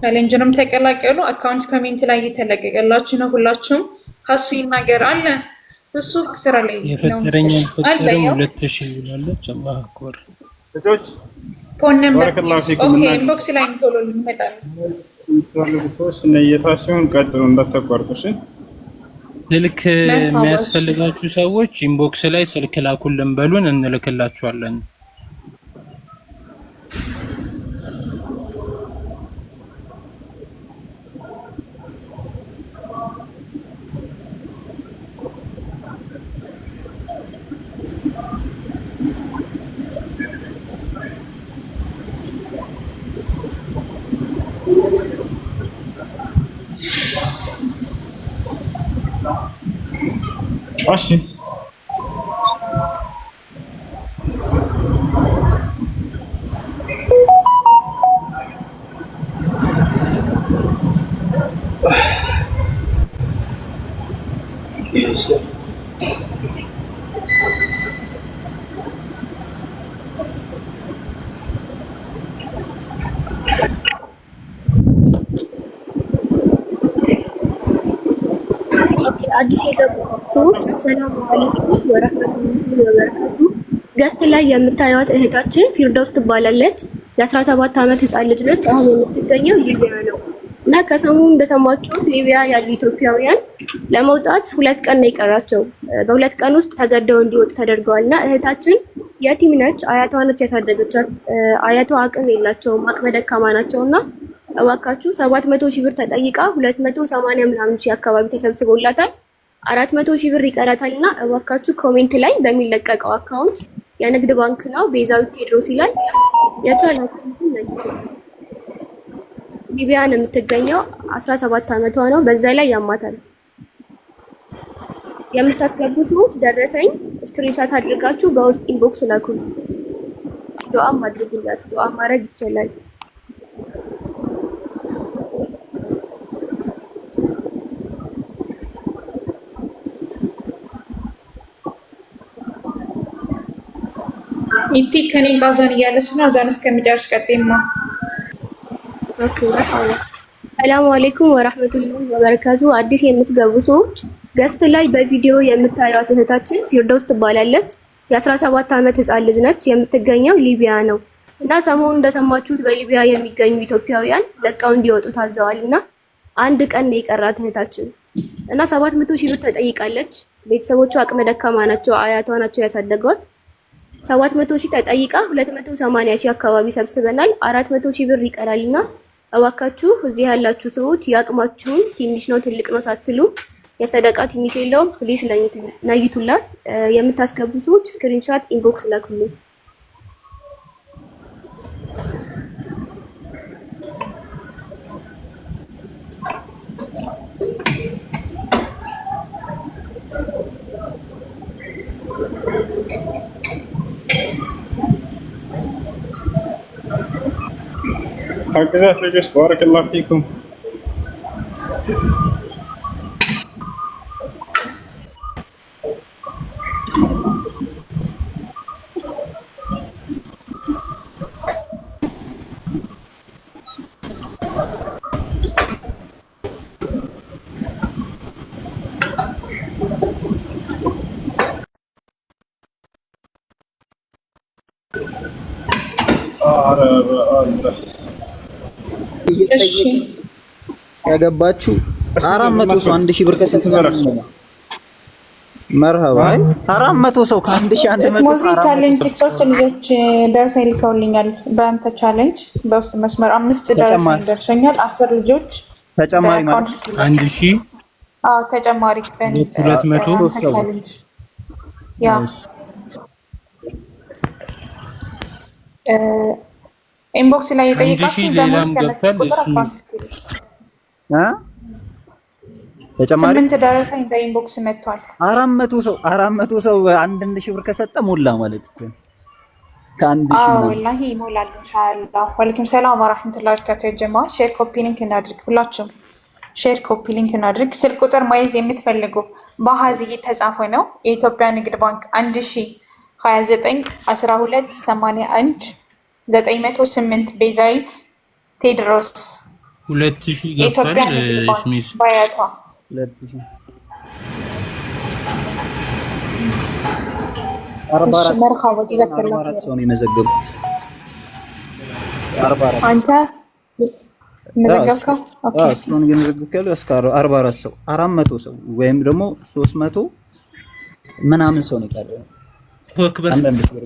[SPEAKER 5] ቻሌንጅንም ተቀላቀሉ። አካውንት ኮሜንት ላይ እየተለቀቀላችሁ ነው። ሁላችሁም ሀሱ ይናገር አለ እሱ ስራ ላይ
[SPEAKER 6] የፈጠረኝ ፈጠረኝ 2000 ይላለች። አላህ አክበር
[SPEAKER 1] ልጆች
[SPEAKER 5] ፎን ነምበር
[SPEAKER 1] ባረከላሁ ፊኩም።
[SPEAKER 5] ኦኬ ኢንቦክስ ላይ ቶሎ ይመጣል።
[SPEAKER 1] ሰዎች ነየታቸውን ቀጥሉ እንዳትቋርጡ እሺ።
[SPEAKER 6] ስልክ የሚያስፈልጋችሁ ሰዎች ኢንቦክስ ላይ ስልክ ላኩልን በሉን እንልክላችኋለን።
[SPEAKER 1] እሺ
[SPEAKER 4] አዲስ የገባች አሰላሙ አለይኩም ወራህመቱላሂ ወበረካቱ። ገስት ላይ የምታዩት እህታችን ፊርደውስ ትባላለች። የ17 ዓመት ህፃን ልጅ ነች። አሁን የምትገኘው ሊቢያ ነው እና ከሰሞኑ እንደሰማችሁት ሊቢያ ያሉ ኢትዮጵያውያን ለመውጣት 2 ቀን ነው የቀራቸው። በ2 ቀን ውስጥ ተገደው እንዲወጡ ተደርገዋል እና እህታችን የቲም ነች። አያቷ ነች ያሳደገቻት። አያቷ አቅም የላቸውም፣ አቅመ ደካማ ናቸውና እባካችሁ 700 ሺህ ብር ተጠይቃ 280 ምናምን ሺህ አካባቢ ተሰብስቦላታል። 400 ሺህ ብር ይቀራታልና እባካችሁ ኮሜንት ላይ በሚለቀቀው አካውንት የንግድ ባንክ ነው ቤዛዊት ቴድሮስ ይላል የቻላችሁትን ነው። ሊቢያ ነው የምትገኘው። 17 ዓመቷ ነው። በዛ ላይ ያማታል። የምታስገቡ ሰዎች ደረሰኝ ስክሪንሻት አድርጋችሁ በውስጥ ኢንቦክስ ላኩ። ዱዓም አድርጉላት። ዱዓ ማድረግ ይችላል።
[SPEAKER 5] ኢቲ ከኔ ጋር ዛን እያለች ነው። ዛን እስከሚጨርስ ቀጤማ
[SPEAKER 4] ኦኬ። ሰላም አለይኩም ወራህመቱላሂ ወበረካቱ። አዲስ የምትገቡ ሰዎች ገስት ላይ በቪዲዮ የምታዩት እህታችን ፊርደውስ ትባላለች። የ17 ዓመት ህፃን ልጅ ነች። የምትገኘው ሊቢያ ነው እና ሰሞኑን እንደሰማችሁት በሊቢያ የሚገኙ ኢትዮጵያውያን ለቀው እንዲወጡ ታዘዋልና 1 ቀን ነው የቀራት እህታችን እና 700 ሺህ ብር ተጠይቃለች። ቤተሰቦቿ አቅመ ደካማ ናቸው። አያቷ ናቸው ያሳደጓት። 700 ሺህ ተጠይቃ 280 ሺህ አካባቢ ሰብስበናል። 400 ሺህ ብር ይቀራልና እባካችሁ እዚህ ያላችሁ ሰዎች ያቅማችሁን ትንሽ ነው ትልቅ ነው ሳትሉ የሰደቃ ትንሽ የለውም ፕሊስ ነይቱላት። የምታስገቡ ሰዎች ስክሪንሻት ኢንቦክስ ላኩልኝ።
[SPEAKER 1] حقزات لجوس بارك الله فيكم.
[SPEAKER 7] ያገባችሁ 400 ሰው 1000 ብር ከሰጠ መርሃባ 400 ሰው ከ1100
[SPEAKER 5] ስሞዚ ቻሌንጅ ሶስት ልጆች ደርሰኝ ልከውልኛል። በአንተ ቻሌንጅ በውስጥ መስመር 5 ደርሰኝ ደርሰኛል። 10 ልጆች
[SPEAKER 7] ተጨማሪ ማለት
[SPEAKER 6] 1000
[SPEAKER 5] አዎ ተጨማሪ
[SPEAKER 6] 200
[SPEAKER 5] ቻሌንጅ ያ ኢንቦክስ ላይ የጠየቃችሁ
[SPEAKER 6] ሌላም ገብቷል።
[SPEAKER 7] ተጨማሪ
[SPEAKER 5] 8 ደረሰኝ በኢንቦክስ መጥቷል።
[SPEAKER 7] 400 ሰው 1000 ብር ከሰጠ ሞላ ማለት ነው። ከአንድ ሺህ ምናምን
[SPEAKER 5] ወላሂ ይሞላል ኢንሻአላህ። ወአለይኩም ሰላም ወራህመቱላሂ ወበረካቱ። የጀማ ሼር ኮፒ ሊንክ እናድርግ፣ ሁላችሁም ሼር ኮፒ ሊንክ እናድርግ። ስልክ ቁጥር ማይዝ የምትፈልጉ በአሃዝ እየተጻፈ ነው። የኢትዮጵያ ንግድ ባንክ 1029 12 81 908 ቤዛዊት ቴድሮስ
[SPEAKER 6] 2000
[SPEAKER 5] የኢትዮጵያ
[SPEAKER 6] ገብቷል።
[SPEAKER 5] ንግድ ባንክ
[SPEAKER 6] ስሚዝ
[SPEAKER 5] ባያቷ
[SPEAKER 7] 2000
[SPEAKER 5] መርካባ ተዘከረው
[SPEAKER 7] 44 ሰው ነው የመዘገቡት። 44
[SPEAKER 5] አንተ መዘገብከው? ኦኬ
[SPEAKER 7] እስካሁን እየመዘገብኩ ያለው እስከ 44 ሰው 400 ሰው ወይም ደግሞ 300 ምናምን ሰው ነው የቀረው። አንዳንድ ሺህ ብር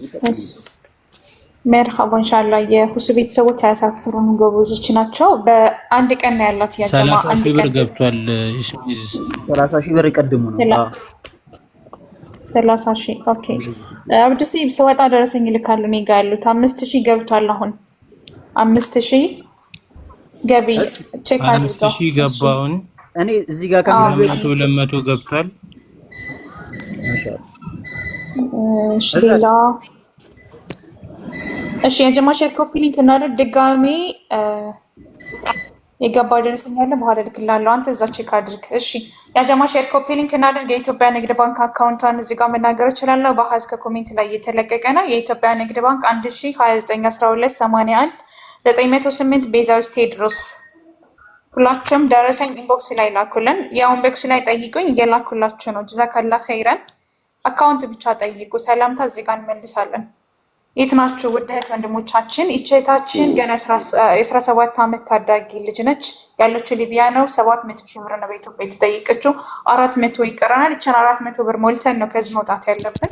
[SPEAKER 5] መርካባ ኢንሻአላህ። የሁሱ ቤተሰቦች አያሳፍሩን፣ ጎበዞች ናቸው። በአንድ ቀን ነው ያላት ያጀማ
[SPEAKER 6] 30 ሺህ ብር ገብቷል። ስሚዝ
[SPEAKER 7] 30 ሺህ ብር ይቀድሙ ነው።
[SPEAKER 5] 30 ሺህ ኦኬ። አብዱሲ ስወጣ ደረሰኝ ይልካሉ። እኔ ጋር ያሉት 5000 ገብቷል። አሁን 5000 ገቢ ቼክ አድርገው
[SPEAKER 6] 5000 ገባውን።
[SPEAKER 7] እኔ እዚህ ጋር ከመዘገብ
[SPEAKER 6] 200 ገብቷል።
[SPEAKER 5] ሌላ እሺ፣ የጀማ ሼር ኮፒ ሊንክ እናደርግ። ድጋሜ የገባ ደረሰኝ አለ፣ በኋላ ልክላለሁ። አንተ እዛ ቼክ አድርግ። እሺ፣ የጀማ ሼር ኮፒ ሊንክ እናደርግ። የኢትዮጵያ ንግድ ባንክ አካውንቷን እዚህ ጋር መናገር እችላለሁ። በአሃዝ ከኮሜንት ላይ እየተለቀቀ ነው። የኢትዮጵያ ንግድ ባንክ 1029 908 ቤዛዊት ቴድሮስ። ሁላችሁም ደረሰኝ ኢንቦክስ ላይ ላኩልን። ያው ኢንቦክስ ላይ ጠይቁኝ፣ እየላኩላችሁ ነው። ጀዛካላ ኸይረን። አካውንት ብቻ ጠይቁ። ሰላምታ እዚህ ጋር እንመልሳለን። የት ናችሁ ውድ እህት ወንድሞቻችን? ይቼታችን ገና የ17 ዓመት ታዳጊ ልጅ ነች። ያለችው ሊቢያ ነው። 700 ሺህ ብር ነው በኢትዮጵያ የተጠየቀችው። 400 ይቀረናል። ይችን 400 ብር ሞልተን ነው ከዚህ መውጣት ያለብን።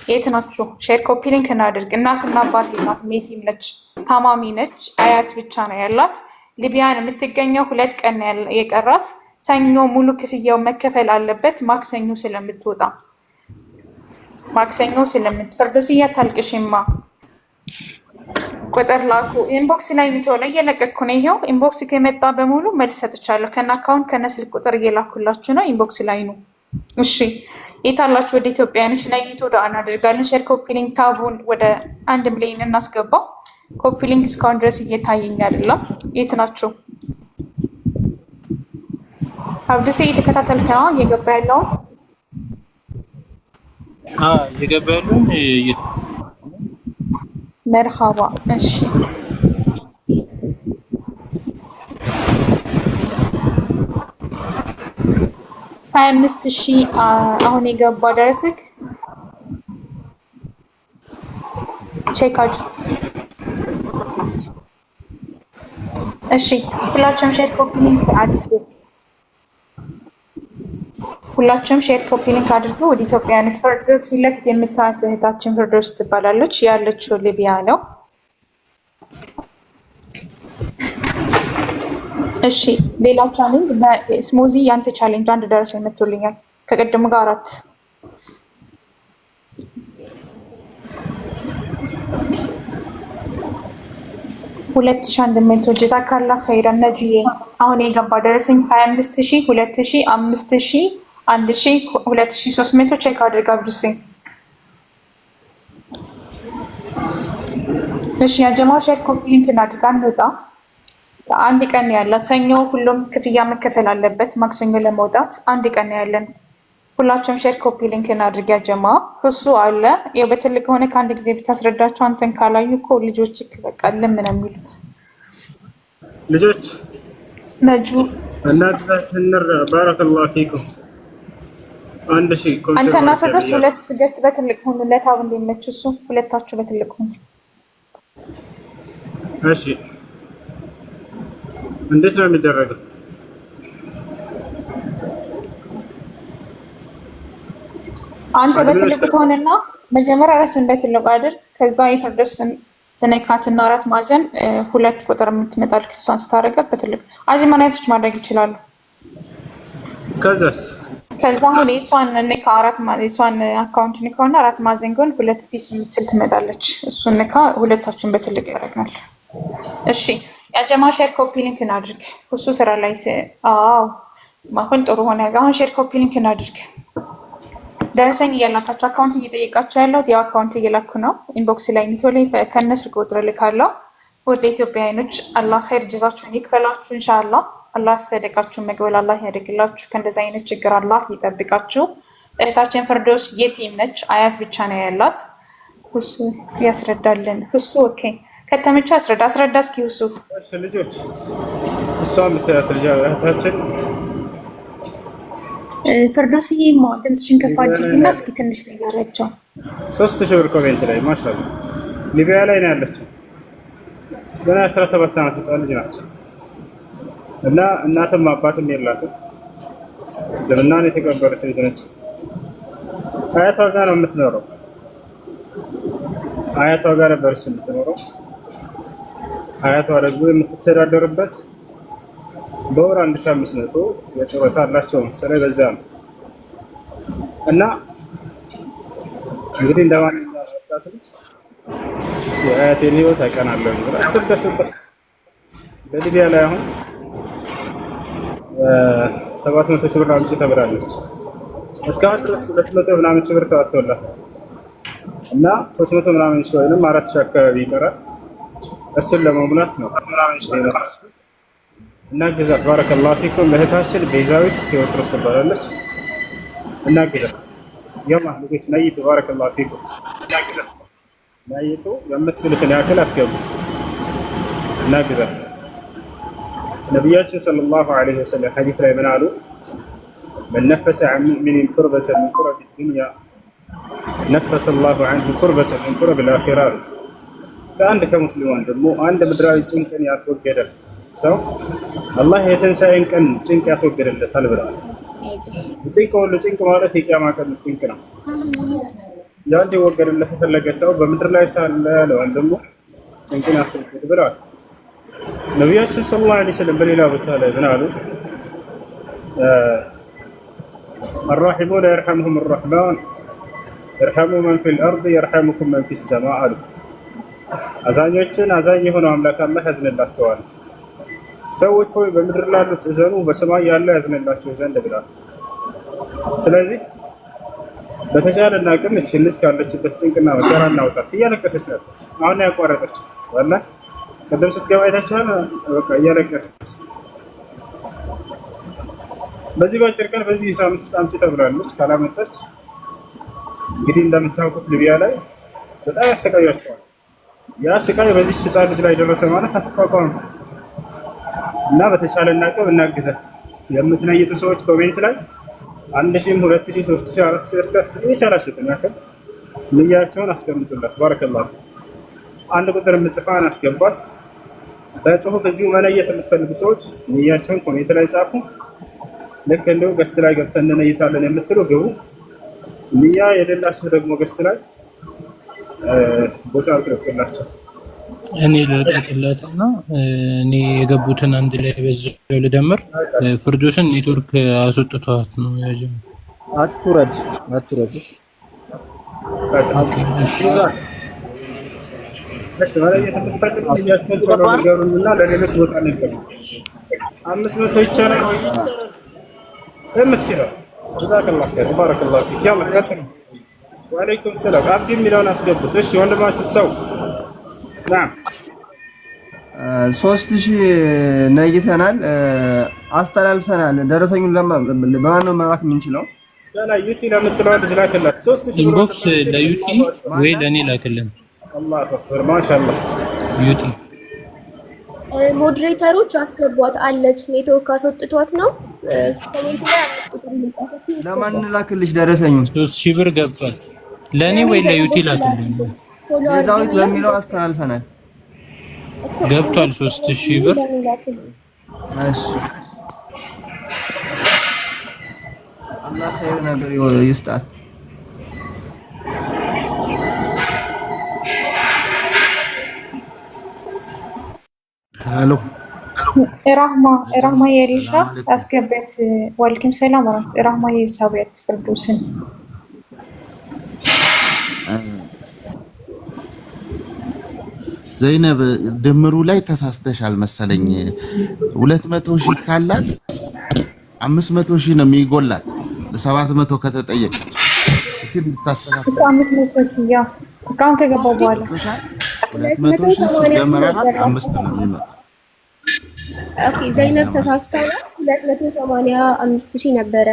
[SPEAKER 5] የት ናችሁ? ሼር ኮፒ ሊንክ እናድርግ። እናትና አባት ናት። ሜቲም ነች፣ ታማሚ ነች። አያት ብቻ ነው ያላት። ሊቢያን የምትገኘው 2 ቀን የቀራት። ሰኞ ሙሉ ክፍያው መከፈል አለበት። ማክሰኞ ስለምትወጣ ፍርዶስ እያታልቅሽማ ቁጥር ላኩ። ኢንቦክስ ላይ ሚተው ላይ እየለቀቅኩ ነው። ይሄው ኢንቦክስ ከመጣ በሙሉ መልስ ሰጥቻለሁ። ከና አካውንት ከነ ስልክ ቁጥር እየላኩላችሁ ነው። ኢንቦክስ ላይ ነው። እሺ የታላችሁ ወደ ኢትዮጵያኖች ላይ ዱዓ እናደርጋለን። ሼር ኮፒ ሊንክ ታቡን ወደ 1 ሚሊዮን እናስገባው። ኮፒ ሊንክ እስካሁን ድረስ እየታየኝ አይደለም። የት ናችሁ? አብዱሴ እየተከታተልክ ነው እየገባ ያለውን
[SPEAKER 6] የገባሉን
[SPEAKER 5] መርሃባ። እሺ 25,000 አሁን የገባ ደረሰክ ቼክ አድርግ። እሺ ሁላችሁም ሼር ኮፒ ሊንክ አድርጉ። ሁላችሁም ሼር ኮፒ ሊንክ አድርጉ። ወደ ኢትዮጵያ ፍርዶስ ፊት የምታዩት እህታችን ፍርዶስ ትባላለች። ያለችው ሊቢያ ነው። እሺ ሌላ ቻሌንጅ በስሙዚ ያንተ ቻሌንጅ አንድ ደረሰኝ መጥቶልኛል ከቀደም ጋር 4 2100 ጀዛካላ ኸይረን ነጂዬ። አሁን የገባ ደረሰኝ 25,000 2,000 5,000 1,000 2,300 ቼክ አድርጋ ብዱሴ። እሺ ያጀማው ሼር ኮፒ ሊንክ እናድርጋ እንውጣ። አንድ ቀን ያለ ሰኞ ሁሉም ክፍያ መከፈል አለበት። ማክሰኞ ለመውጣት አንድ ቀን ያለን። ሁላችሁም ሼር ኮፒ ሊንክ እናድርግ። ያጀማ እሱ አለ ያው በትልቅ ሆነ ከአንድ ጊዜ ብታስረዳቸው አንተን ካላዩ እኮ ልጆች በቃ ለምን የሚሉት
[SPEAKER 1] ልጆች
[SPEAKER 5] ነጁ
[SPEAKER 1] እናግዛችን። ባረከላሁ ፊኩም። 1,000
[SPEAKER 5] አንተና ፍርዶስ 2 ገስት በትልቅ ሆኑ። ለታብ እንዲመች እሱ ሁለታችሁ በትልቅ ሆኑ።
[SPEAKER 1] እሺ እንዴት ነው የሚደረገው?
[SPEAKER 5] አንተ በትልቁ ትሆንና መጀመሪያ ራስን በትልቁ አድርግ። ከዛ የፍርዶስን ተነካትና 4 ማዕዘን 2 ቁጥር የምትመጣል ክሷን ስታረጋት በትልቁ አዚማናይቶች ማድረግ ይችላሉ። ከዛ አሁን የሷን ነካ 4 ማዕዘን የሷን አካውንት ነካውና 4 ማዕዘን ጎን 2 ፒስ የምትል ትመጣለች። እሱን ነካ ሁለታችን በትልቅ ያደርጋል። እሺ ያጀማ ሼር ኮፒ ሊንክ እናድርግ። እሱ ስራ ላይ አዎ ማሁን ጥሩ ሆነ። አሁን ሼር ኮፒ ሊንክ እናድርግ። ደረሰኝ እያላካቸው አካውንት እየጠየቃቸው ያለሁት ያው አካውንት እየላኩ ነው። ኢንቦክስ ላይ ቶሎ ከነ ስልክ ቁጥር ልካለሁ። ወደ ኢትዮጵያውያኖች አላህ ኸይር ጀዛችሁን ይክፈላችሁ ኢንሻአላህ። አላህ ሰደቃችሁን መግበል አላህ ያደርግላችሁ። ከእንደዚህ አይነት ችግር አላህ ይጠብቃችሁ። እህታችን ፍርዶስ የቲም ነች፣ አያት ብቻ ነው ያላት። ሁሱ ያስረዳልን። ሁሱ ኦኬ ከተመቻ አስረዳ እስኪ ሁሱ።
[SPEAKER 1] እሺ ልጆች እሷ እህታችን
[SPEAKER 5] ፍርዶስ ይሄማ ድምፅሽን ከፍ አድርጊና እስኪ ትንሽ ንገሪያቸው።
[SPEAKER 1] 3000 ብር ኮሜንት ላይ ማሻአላ ሊቢያ ላይ ነው ያለችው። ገና 17 ዓመት ህፃን ልጅ ናት እና እናትም አባትም የላትም። እስልምናን የተቀበለች ልጅ ነች። አያቷ ጋር ነው የምትኖረው። አያቷ ጋር ነበረች የምትኖረው። አያቷ ደግሞ የምትተዳደርበት በወር 1500 የጡረታ አላቸው መሰለኝ በዛ ነው። እና እንግዲህ እንደማንኛውም ወጣት ልጅ የአያቴን ህይወት አቀናለሁ ብላ አስበሽበት በሊቢያ ላይ አሁን 700 ሺህ ብር አምጪ ተብላለች። እስካሁን ድረስ 200 ምናምን ሺህ ብር ተዋጥቶላት እና 300 ምናምን ሺህ ወይንም 4000 አካባቢ ይቀራል። እሱን ለመሙላት ነው ምናምን ሺህ ነው እና ግዛት ባረከላሁ ፊኩም። እህታችን ቤዛዊት ቴዎድሮስ ትባላለች እና ግዛት የማ ልጆች ነይቱ ባረከላሁ ፊኩም እና ግዛት ነይቱ የምትችሉትን ያክል አስገቡ እና ግዛት። ነቢያችን ሰለላሁ ዐለይሂ ወሰለም ሐዲስ ላይ ምን አሉ? من نفس عن مؤمن كربة من كرب الدنيا نفس الله عنه كربة من كرب الآخرة። ከአንድ ከሙስሊማን ደግሞ አንድ ምድራዊ ጭንቅን ያስወገዳል ሰው አላህ የትንሣኤን ቀን ጭንቅ ያስወግድለታል ብለዋል። ጭንቅ ሁሉ ጭንቅ ማለት የቂያማ ቀን ጭንቅ ነው። ያ እንዲወገድለት የፈለገ ሰው በምድር ላይ ሳለ ለወንድሙ ጭንቅን ያስወግድ ብለዋል ነቢያችን ሰለላሁ ዐለይሂ ወሰለም። በሌላ ቦታ ላይ ምን አሉ? الراحمون يرحمهم الرحمن يرحموا من في الأرض يرحمكم من في السماء አሉ። አዛኞችን አዛኝ የሆነው አምላክ አላህ ያዝንላቸዋል። ሰዎች ሆይ በምድር ላሉት እዘኑ በሰማይ ያለው ያዝንላቸው ዘንድ ብለዋል። ስለዚህ በተቻለና አቅም እቺ ልጅ ካለችበት ጭንቅና መከራ እናውጣት። እያለቀሰች ነበር አሁን ያቋረጠችው ወላሂ ቀደም ስትገባ አይታችኋል። በቃ እያለቀሰች በዚህ ባጭር ቀን በዚህ ሳምንት ውስጥ አምጪ ተብላለች። ካላመጣች እንግዲህ እንደምታውቁት ሊቢያ ላይ በጣም ያሰቃያቸዋል። ያ ስቃይ በዚህ ህፃን ልጅ ላይ ደረሰ ማለት አትቋቋም እና በተቻለና አቅም እናግዛት። የምትነይቱ ሰዎች ኮሜንት ላይ 1000፣ 2000፣ 3000፣ 4000 እስከ የቻላችሁትን ያክል ንያቸውን አስቀምጡላት። ባረከላሁ አንድ ቁጥር ምጽፋን አስገባት። በጽሁፍ እዚሁ መነየት የምትፈልጉ ሰዎች ንያቸውን ኮሜንት ላይ ጻፉ። ልክ እንደው ገስት ላይ ገብተን እንነይታለን የምትሉ ግቡ። ንያ የሌላችሁ ደግሞ ገስት ላይ ቦታ አቅርብላችሁ።
[SPEAKER 6] እኔ ልጠቅላትና እኔ የገቡትን አንድ ላይ በዛው ልደምር። ፍርዶስን ኔትወርክ አስወጥቷት ነው ያጀው።
[SPEAKER 9] አትውረድ።
[SPEAKER 1] እሺ ማለት የምትፈልጉ ንያችሁን ቶሎ ንገሩንና ለሌሎች ቦታ እንቀበል። 500 ይቻላል ወይ? የምትችለው ጀዛከላሁ ኸይር ባረከላሁ ፊክ። ያላ ቀጥሉ። ወአለይኩም ሰላም። አብዲ የሚለውን አስገቡት። እሺ ወንድማችን ሰው ናም
[SPEAKER 9] 3000 ነይተናል፣ አስተላልፈናል። ደረሰኙን በማን ነው መላክ የምንችለው?
[SPEAKER 1] ያላ ዩቲ ለምትለው ልጅ ላከላት 3000
[SPEAKER 6] ኢንቦክስ ለዩቲ ወይ ለኔ ላከልን።
[SPEAKER 1] አላሁ አክበር ማሻአላህ።
[SPEAKER 6] ዩቲ
[SPEAKER 4] ሞዴሬተሮች አስገቧት አለች። ኔትወርክ አስወጥቷት ነው። ኮሜንት ላይ 5 ቁጥር ልጻፈው።
[SPEAKER 9] ለማን ላክልሽ ደረሰኙን?
[SPEAKER 6] 3000 ብር ገብቷል። ለኔ ወይ ለዩቲ ላክልኝ።
[SPEAKER 9] ቤዛዊት በሚለው አስተላልፈናል።
[SPEAKER 6] ገብቷል 3000 ብር።
[SPEAKER 9] እሺ አላህ ኸይር ነገር ይስጣት።
[SPEAKER 10] ሄሎ
[SPEAKER 5] ራህማ የሪሻ አስገበት። ወልኪም ሰላም ወራህመት ራህማ የሳቢያት ፍርዶስን
[SPEAKER 10] ዘይነብ ድምሩ ላይ ተሳስተሻል መሰለኝ። 200 ሺህ ካላት 500 ሺህ ነው የሚጎላት 700 ከተጠየቀች እችን እንድታስተካክል
[SPEAKER 5] 500 ያ አካውንት ከገባ በኋላ
[SPEAKER 10] 200 ሺህ ሲደመር 5 ነው የሚመጣው።
[SPEAKER 4] ኦኬ ዘይነብ ተሳስታ ነው 285 ሺህ ነበረ።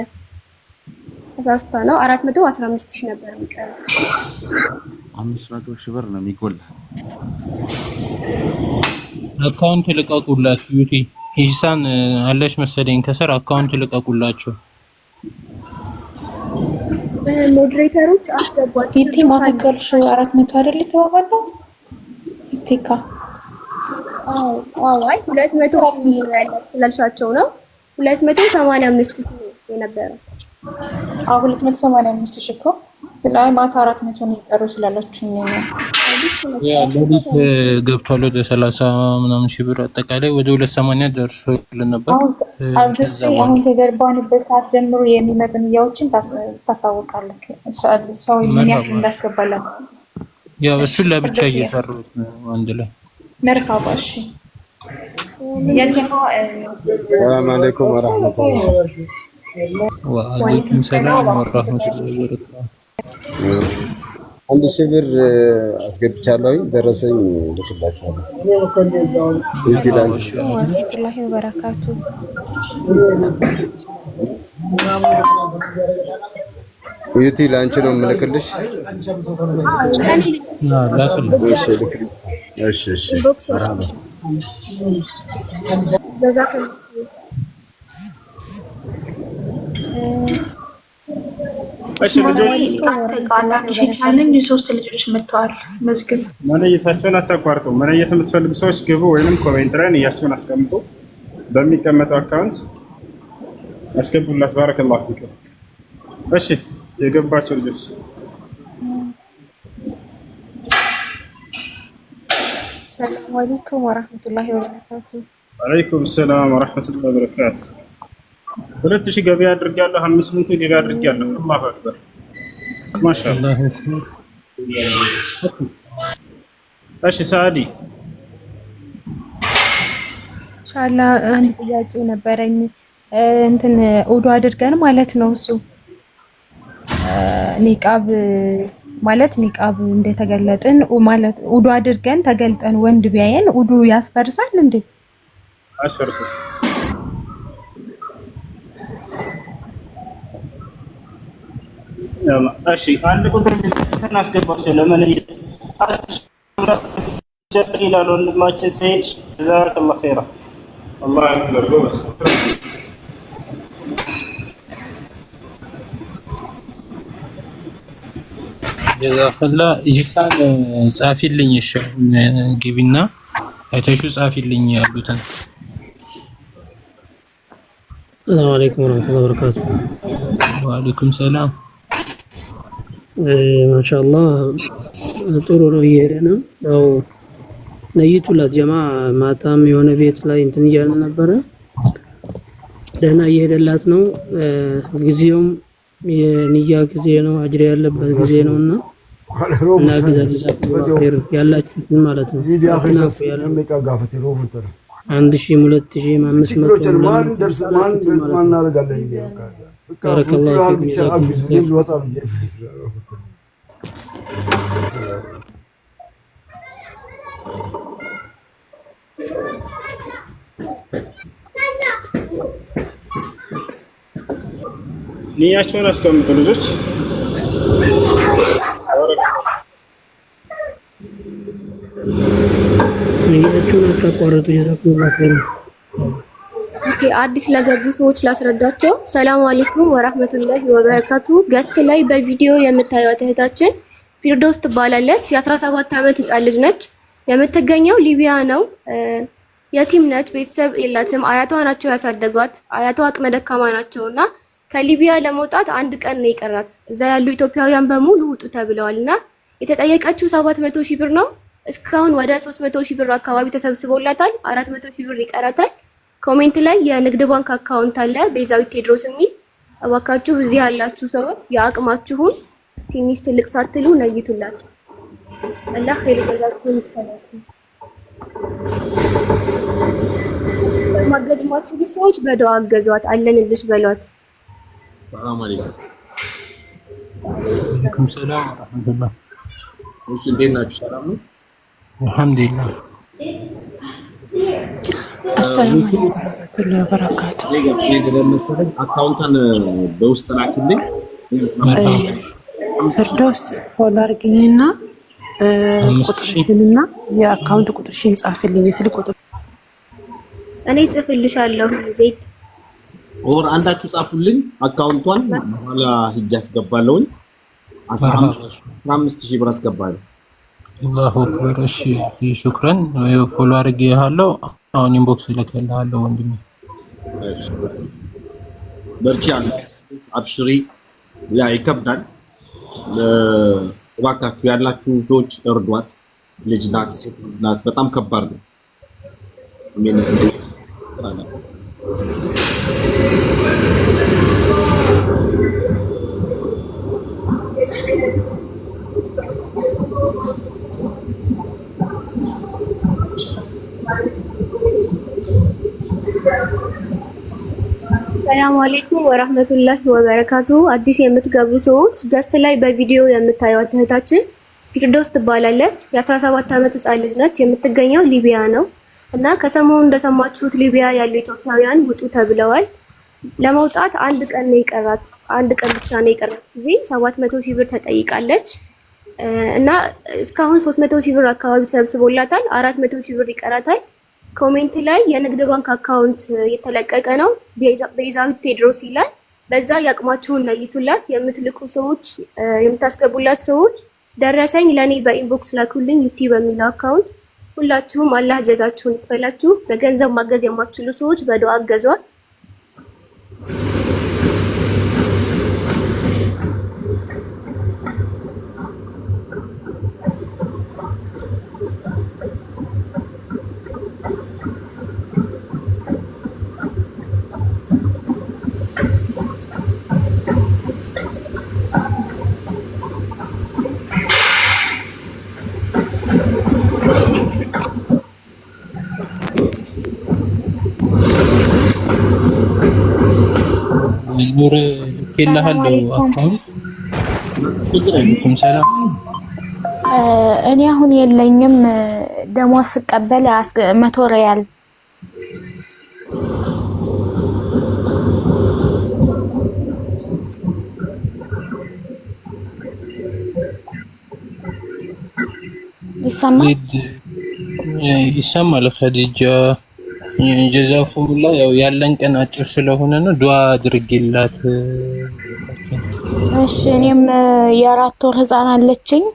[SPEAKER 4] ተሳስታ ነው 415 ሺህ ነበር የሚቀረው።
[SPEAKER 10] 500 ሺህ ብር ነው የሚጎልህ።
[SPEAKER 6] አካውንት ልቀቁላት። ዩቲ ኢሳን አለሽ መሰለኝ ከስር አካውንት ልቀቁላቸው።
[SPEAKER 4] ሞዴሬተሮች አስገቧት።
[SPEAKER 5] ዩቲ ማተከልሽ 400 አይደል ተባባለው? ዩቲካ
[SPEAKER 4] አይ 200 ሺህ ነው ያለው ስላልሻቸው ነው 285 ሺህ የነበረው።
[SPEAKER 5] 285 ሺህ እኮ ስለይ ማታ 400 ነው የቀረው ስላላችሁኝ ነው።
[SPEAKER 6] ያ ለሊት ገብቷል ወደ 30 ምናምን ሺህ ብር አጠቃላይ ወደ 280 ደርሶልን ነበር።
[SPEAKER 5] አሁን ተገርባንበት ሰዓት ጀምሮ የሚመጡ ንያዎችን ታሳውቃለች። ሰው ምን ያክል እንዳስገባለን
[SPEAKER 6] ያው እሱን ለብቻ እየፈሩት ነው አንድ ላይ
[SPEAKER 5] መርካባ። እሺ ያጀማ
[SPEAKER 11] ሰላም አለይኩም ወራህመቱላህ
[SPEAKER 6] ወአለይኩም ሰላም ወራህመቱላሂ ወበረካቱ።
[SPEAKER 11] 1000 ብር አስገብቻለሁ ደረሰኝ ልክላችኋለሁ። ይትላል
[SPEAKER 4] ወራህመቱላሂ ወበረካቱ።
[SPEAKER 11] ዩቲ ላንቺ ነው የምልክልሽ። እሺ
[SPEAKER 5] ቻሌንጅ 3 ልጆች መጥተዋል። መዝግብ
[SPEAKER 1] መለየታቸውን አታቋርጡ። መለየት የምትፈልጉ ሰዎች ግቡ ወይንም ኮሜንት ላይ ንያቸውን አስቀምጡ። በሚቀመጠው አካውንት አስገቡላት። ባረከላሁ ፊኩም። እሺ የገባቸው ልጆች
[SPEAKER 4] ሰላም አለይኩም ወራህመቱላሂ ወበረካቱ።
[SPEAKER 1] ወአለይኩም ሰላም ወራህመቱላሂ ወበረካቱ። 2000 ገቢ አድርጋለሁ። 500 ገቢ አድርጋለሁ። አላሁ አክበር ማሻአላህ። እሺ ሳዲ
[SPEAKER 12] ኢንሻአላህ አንድ ጥያቄ ነበረኝ። እንትን ኡዱ አድርገን ማለት ነው እሱ ኒቃብ ማለት ኒቃብ እንደተገለጥን ማለት ኡዱ አድርገን ተገልጠን ወንድ ቢያየን ኡዱ ያስፈርሳል እንዴ?
[SPEAKER 1] አስፈርሳል። እሺ አንድ ቁጥር እናስገባቸው ለመለየት ይላል ወንድማችን ሰይድ ጀዛከላሁ ኸይራ። አላህ ያክበር ጎበዝ።
[SPEAKER 6] ጀዛከላ ይፋን ጻፊልኝ። እሺ ግቢና አይተሹ ጻፊልኝ ያሉትን።
[SPEAKER 13] ሰላም አለይኩም ወራህመቱላሂ ወበረካቱ።
[SPEAKER 6] ወአለይኩም ሰላም።
[SPEAKER 13] ማሻአላህ ጥሩ ነው እየሄደ ነው። ያው ነይቱላት ጀማ ማታም የሆነ ቤት ላይ እንትን እያልን ነበረ። ደህና እየሄደላት ነው። ጊዜውም የንያ ጊዜ ነው፣ አጅር ያለበት ጊዜ ነውና እና ግዛት ይዛችሁ ያላችሁትን ማለት ነው። አትናቁ ያለ 1000 2000 500 ማን ደርስ ማን እናደርጋለን። ባረከላሁ ፊኩም ይዛችሁ
[SPEAKER 1] ንያቸውን አስቀምጡ ልጆች።
[SPEAKER 13] ንያቸውን አታቋርጡ። ጀዛኩሙላህ ኸይር።
[SPEAKER 4] ኦኬ አዲስ ለገቡ ሰዎች ላስረዳቸው። ሰላም አለይኩም ወራህመቱላሂ ወበረካቱ። ገስት ላይ በቪዲዮ የምታዩት እህታችን ፊርዶስ ትባላለች። የ17 ዓመት ህጻን ልጅ ነች። የምትገኘው ሊቢያ ነው። የቲም ነች። ቤተሰብ የላትም። አያቷ ናቸው ያሳደጓት። አያቷ አቅመ ደካማ ናቸውና ከሊቢያ ለመውጣት አንድ ቀን ነው የቀራት። እዛ ያሉ ኢትዮጵያውያን በሙሉ ውጡ ተብለዋልና የተጠየቀችው 700 ሺህ ብር ነው። እስካሁን ወደ 300 ሺህ ብር አካባቢ ተሰብስቦላታል። 400 ሺህ ብር ይቀራታል። ኮሜንት ላይ የንግድ ባንክ አካውንት አለ ቤዛዊት ቴድሮስ የሚል። እባካችሁ እዚህ ያላችሁ ሰዎች የአቅማችሁን ትንሽ ትልቅ ሳትሉ ነይቱላት። አላህ ኸይር ጀዛችሁን ይክፈላችሁ። ማገዝ ማትችሉ ሰዎች በዱዓ አገዟት፣ አለንልሽ በሏት።
[SPEAKER 11] ሰላም አለይኩም
[SPEAKER 6] ወአለይኩም ሰላም ወራህመቱላህ።
[SPEAKER 14] እሺ እንዴት ናችሁ? ሰላም ነው?
[SPEAKER 6] አልሐምዱሊላህ።
[SPEAKER 15] አሰላሙ አለይኩም ወራህመቱላሂ ወበረካቱ።
[SPEAKER 14] አካውንታን በውስጥ ላክልኝ።
[SPEAKER 15] ፍርዶስ ፎሎ አድርግኝና ቁጥርሽንና የአካውንት ቁጥርሽን ጻፍልኝ። የስልክ ቁጥር
[SPEAKER 4] እኔ ጽፍልሻለሁ። ዜድ
[SPEAKER 14] ወር አንዳችሁ ጻፉልኝ። አካውንቷን በኋላ ሂጅ አስገባለሁኝ። 15000 ብር አስገባለሁ።
[SPEAKER 6] አላሁ አክበር። እሺ ሹክራን። ፎሎ አድርጌሃለሁ። አሁን ኢንቦክስ ልኬልሃለሁ ወንድሜ።
[SPEAKER 14] እሺ በርቺ አለ። አብሽሪ። ያ ይከብዳል። እባካችሁ ያላችሁ ሰዎች እርዷት። ልጅ ናት፣ ሴት ናት። በጣም ከባድ ነው።
[SPEAKER 4] ሰላም አለይኩም ወራህመቱላሂ ወበረካቱ። አዲስ የምትገቡ ሰዎች ገስት ላይ በቪዲዮ የምታዩት እህታችን ፊርዶስ ትባላለች። የ17 ዓመት ህጻን ልጅ ነች። የምትገኘው ሊቢያ ነው እና ከሰሞኑ እንደሰማችሁት ሊቢያ ያሉ ኢትዮጵያውያን ውጡ ተብለዋል። ለመውጣት አንድ ቀን ነው የቀራት። አንድ ቀን ብቻ ነው የቀራት ጊዜ 700,000 ብር ተጠይቃለች እና እስካሁን 300,000 ብር አካባቢ ተሰብስቦላታል። 400,000 ብር ይቀራታል። ኮሜንት ላይ የንግድ ባንክ አካውንት የተለቀቀ ነው ቤዛዊት ቴድሮስ ይላል። በዛ ያቅማችሁን ለይቱላት። የምትልኩ ሰዎች የምታስገቡላት ሰዎች ደረሰኝ ለኔ በኢንቦክስ ላኩልኝ ዩቲ በሚለው አካውንት። ሁላችሁም አላህ ጀዛችሁን ይክፈላችሁ። በገንዘብ ማገዝ የማትችሉ ሰዎች በዱዓ አገዟት።
[SPEAKER 6] ኑር ልኬልሃለሁ አካውንት። ወአለይኩም ሰላም።
[SPEAKER 12] እኔ አሁን የለኝም። ደሞዝ ስቀበል 100 ሪያል
[SPEAKER 6] ይሰማል። ኸዲጃ ጀዛኩሙላህ። ያው ያለን ቀን አጭር ስለሆነ ነው ዱዓ አድርጊላት።
[SPEAKER 12] እሺ እኔም የ4 ወር ህፃን አለችኝ።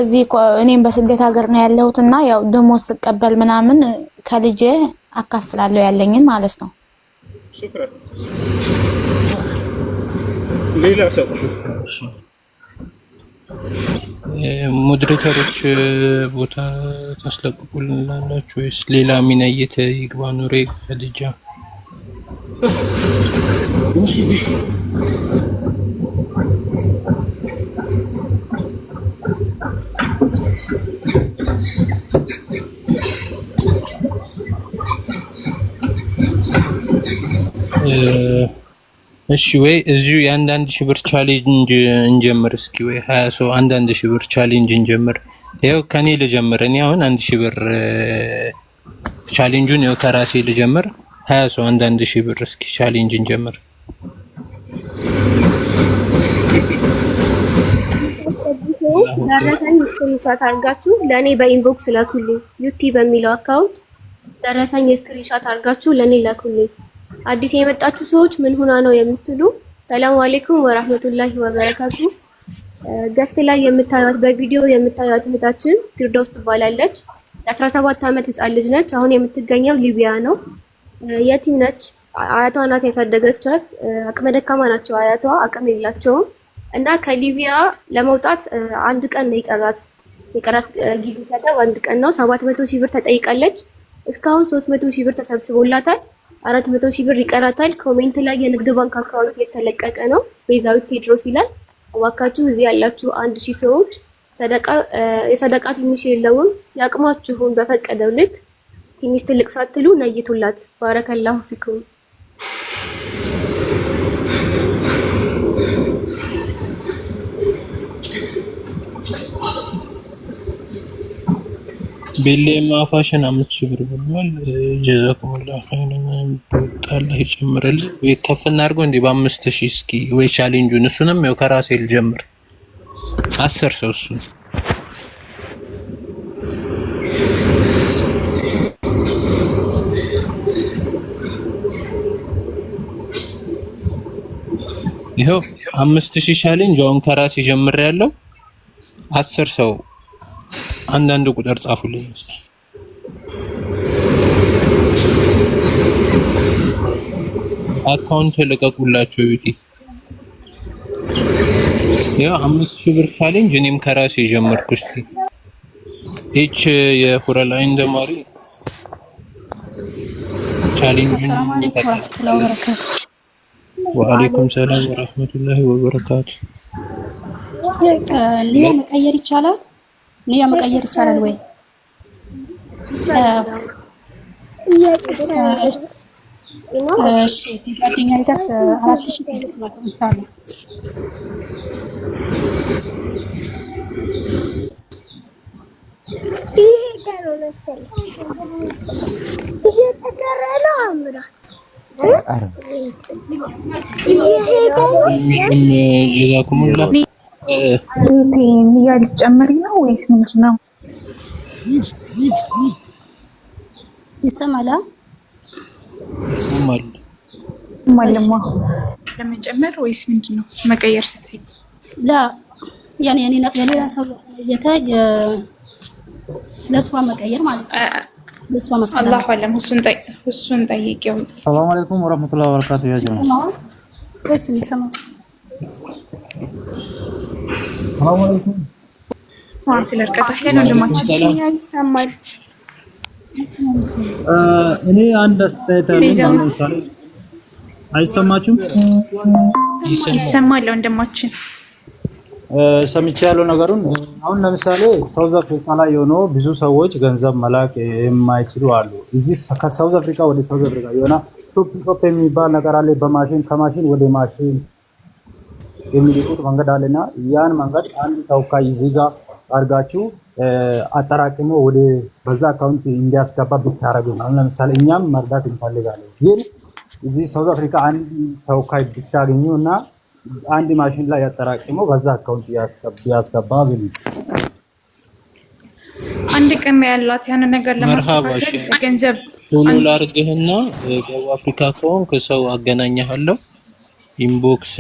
[SPEAKER 12] እዚህ እኔም በስደት ሀገር ነው ያለሁት እና ያው ደሞዝ ስቀበል ምናምን ከልጄ አካፍላለሁ ያለኝን ማለት ነው።
[SPEAKER 1] ሹክራን። ሌላ ሰው
[SPEAKER 6] ሞዴሬተሮች ቦታ ታስለቅቁልናላችሁ ወይስ ሌላ ሚናየት ይግባ? ኑሬ ኸዲጃ እሺ ወይ እዚሁ የአንዳንድ ሺህ ብር ቻሌንጅ እንጀምር እስኪ። ወይ 20 ሰው አንዳንድ ሺህ ብር ቻሌንጅ እንጀምር። ያው ከኔ ልጀምር። እኔ አሁን 1000 ብር ቻሌንጁን ያው ከራሴ ልጀምር። 20 ሰው አንዳንድ ሺህ ብር እስኪ ቻሌንጅ እንጀምር።
[SPEAKER 4] ደረሰኝ ስክሪንሻት አድርጋችሁ ለኔ በኢንቦክስ ላኩልኝ። ዩቲ በሚለው አካውንት ደረሰኝ ስክሪንሻት አድርጋችሁ ለኔ ላኩልኝ። አዲስ የመጣችሁ ሰዎች ምን ሆና ነው የምትሉ፣ ሰላም አለይኩም ወራህመቱላሂ ወበረካቱ። ገስት ላይ የምታዩት በቪዲዮ የምታዩት እህታችን ፊርዶስ ትባላለች። የ17 ዓመት ህጻን ልጅ ነች። አሁን የምትገኘው ሊቢያ ነው። የቲም ነች። አያቷ ናት ያሳደገቻት። አቅመ ደካማ ናቸው አያቷ፣ አቅም የላቸውም እና ከሊቢያ ለመውጣት አንድ ቀን ነው የቀራት ጊዜ ገደብ አንድ ቀን ነው። 700,000 ብር ተጠይቃለች። እስካሁን 300,000 ብር ተሰብስቦላታል። 400,000 ብር ይቀራታል። ኮሜንት ላይ የንግድ ባንክ አካውንት የተለቀቀ ነው ቤዛዊት ቴድሮስ ይላል። እባካችሁ እዚህ ያላችሁ 1000 ሰዎች የሰደቃ ትንሽ የለውም፣ ያቅማችሁን በፈቀደው ልክ ትንሽ ትልቅ ሳትሉ ነይቱላት። ባረከላሁ ፊኩም።
[SPEAKER 6] ቤሌማ ፋሽን 5000 ብር ብሏል። ጀዛኩሙላህ ኸይረን አላህ ይጨምርልህ። ወይ ከፍ እናድርገው እንዴ በ5000 እስኪ ወይ ቻሌንጁን እሱንም ያው ከራሴ ልጀምር 10 ሰው እሱ ይኸው 5000 ቻሌንጅ አሁን ከራሴ ጀምሬያለሁ። 10 ሰው አንዳንድ ቁጥር ጻፉልኝ እስኪ። አካውንት ልቀቁላችሁ ዩቲ ያው 5000 ብር ቻሌንጅ እኔም ከራሴ ጀመርኩ። እስኪ እቺ የሁረላይን ደማሪ ቻሌንጅ።
[SPEAKER 16] ሰላም አለይኩም ወራህመቱላሂ ወበረካቱ።
[SPEAKER 6] ወአለይኩም ሰላም ወራህመቱላሂ ወበረካቱ።
[SPEAKER 16] ኒያ መቀየር ይቻላል? ኒያ መቀየር ይቻላል ወይ? እሺ ጓደኛዬ ጋር 4600 ኢንሻአላህ።
[SPEAKER 17] ይሄ ጋር ነው መሰለኝ። ይሄ ተከራለ አምራ
[SPEAKER 6] ጀዛኩሙላህ።
[SPEAKER 5] ኒያ ልጨምሪ ነው ወይስ ምንድን ነው?
[SPEAKER 16] ይሰማል?
[SPEAKER 6] ይሰማል
[SPEAKER 5] ማለማ ለመጨመር ወይስ ምንድን ነው መቀየር ስትይ?
[SPEAKER 16] ላ ያኔ የሌላ ሰው ለሷ መቀየር ማለት ነው። ለሷ መስከረም
[SPEAKER 5] አላሁ አለም እሱን ጠይቂው።
[SPEAKER 3] ሰላም አለይኩም ወራህመቱላሂ ወበረካቱ። ያ ጀማ
[SPEAKER 16] እሺ ይሰማል?
[SPEAKER 3] ሰላም አለይኩም
[SPEAKER 5] ወራህመቱላሂ ወበረካቱ። ሄሎ ወንድማችን
[SPEAKER 17] ይሰማል?
[SPEAKER 3] እኔ አንድ አስተያየት አለኝ። አይሰማችሁም?
[SPEAKER 5] ይሰማል ወንድማችን።
[SPEAKER 3] ሰምቼ ያለው ነገሩን አሁን ለምሳሌ ሳውዝ አፍሪካ ላይ የሆኑ ብዙ ሰዎች ገንዘብ መላክ የማይችሉ አሉ። እዚህ ከሳውዝ አፍሪካ ወደ ሳውዝ አፍሪካ የሆነ ቶፕ የሚባል ነገር አለ። በማሽን ከማሽን ወደ ማሽን የሚልኩት መንገድ አለና ያን መንገድ አንድ ተወካይ እዚህ ጋር አድርጋችሁ አጠራቅሞ ወደ በዛ አካውንት እንዲያስገባ ብታረጉ ነው። ለምሳሌ እኛም መርዳት እንፈልጋለን፣ ግን እዚህ ሳውዝ አፍሪካ አንድ ተወካይ ብታገኙና አንድ ማሽን ላይ ያጠራቅሞ በዛ አካውንት ያስገባ ብል
[SPEAKER 5] አንድ ቀን ያላት ያን ነገር ለማስተካከል ገንዘብ
[SPEAKER 6] ቶሎ ላርግህና ደቡብ አፍሪካ ከሆንክ ሰው አገናኛለሁ። ኢንቦክስ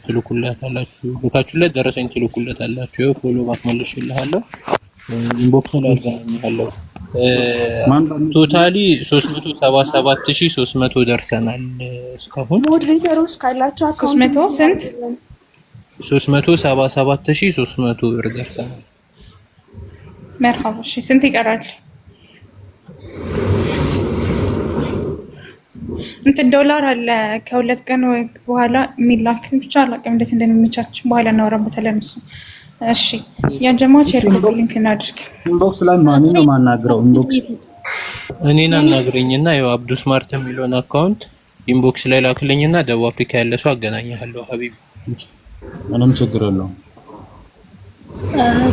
[SPEAKER 6] ትልኩላታላችሁ፣ ልካችሁለት ደረሰኝ ትልኩላታላችሁ። ይኸው ፎሎ ባክ መልሽልሃለሁ። ኢንቦክስ ላይ አገናኛለሁ። ቶታሊ 377300 ደርሰናል እስካሁን።
[SPEAKER 16] ሞዴሬተሮች ካላችሁ አካውንት
[SPEAKER 5] 300 ስንት
[SPEAKER 6] 377300 ብር ደርሰናል።
[SPEAKER 5] መርሐባ። እሺ ስንት ይቀራል? እንትን ዶላር አለ ከሁለት ቀን በኋላ የሚላክ ብቻ አላውቅም እንዴት እንደሚመቻች በኋላ እናወራበታለን እሱ። እሺ ያጀማው ቼክ ሊንክ እናድርግ።
[SPEAKER 3] ኢንቦክስ ላይ ማን ነው ማናግረው? ኢንቦክስ
[SPEAKER 6] እኔን አናግረኝና ያው አብዱ ስማርት የሚለውን አካውንት ኢንቦክስ ላይ ላክልኝና ደቡብ አፍሪካ ያለ ሰው አገናኛለሁ። ሀቢብ
[SPEAKER 3] ምንም ችግር የለውም።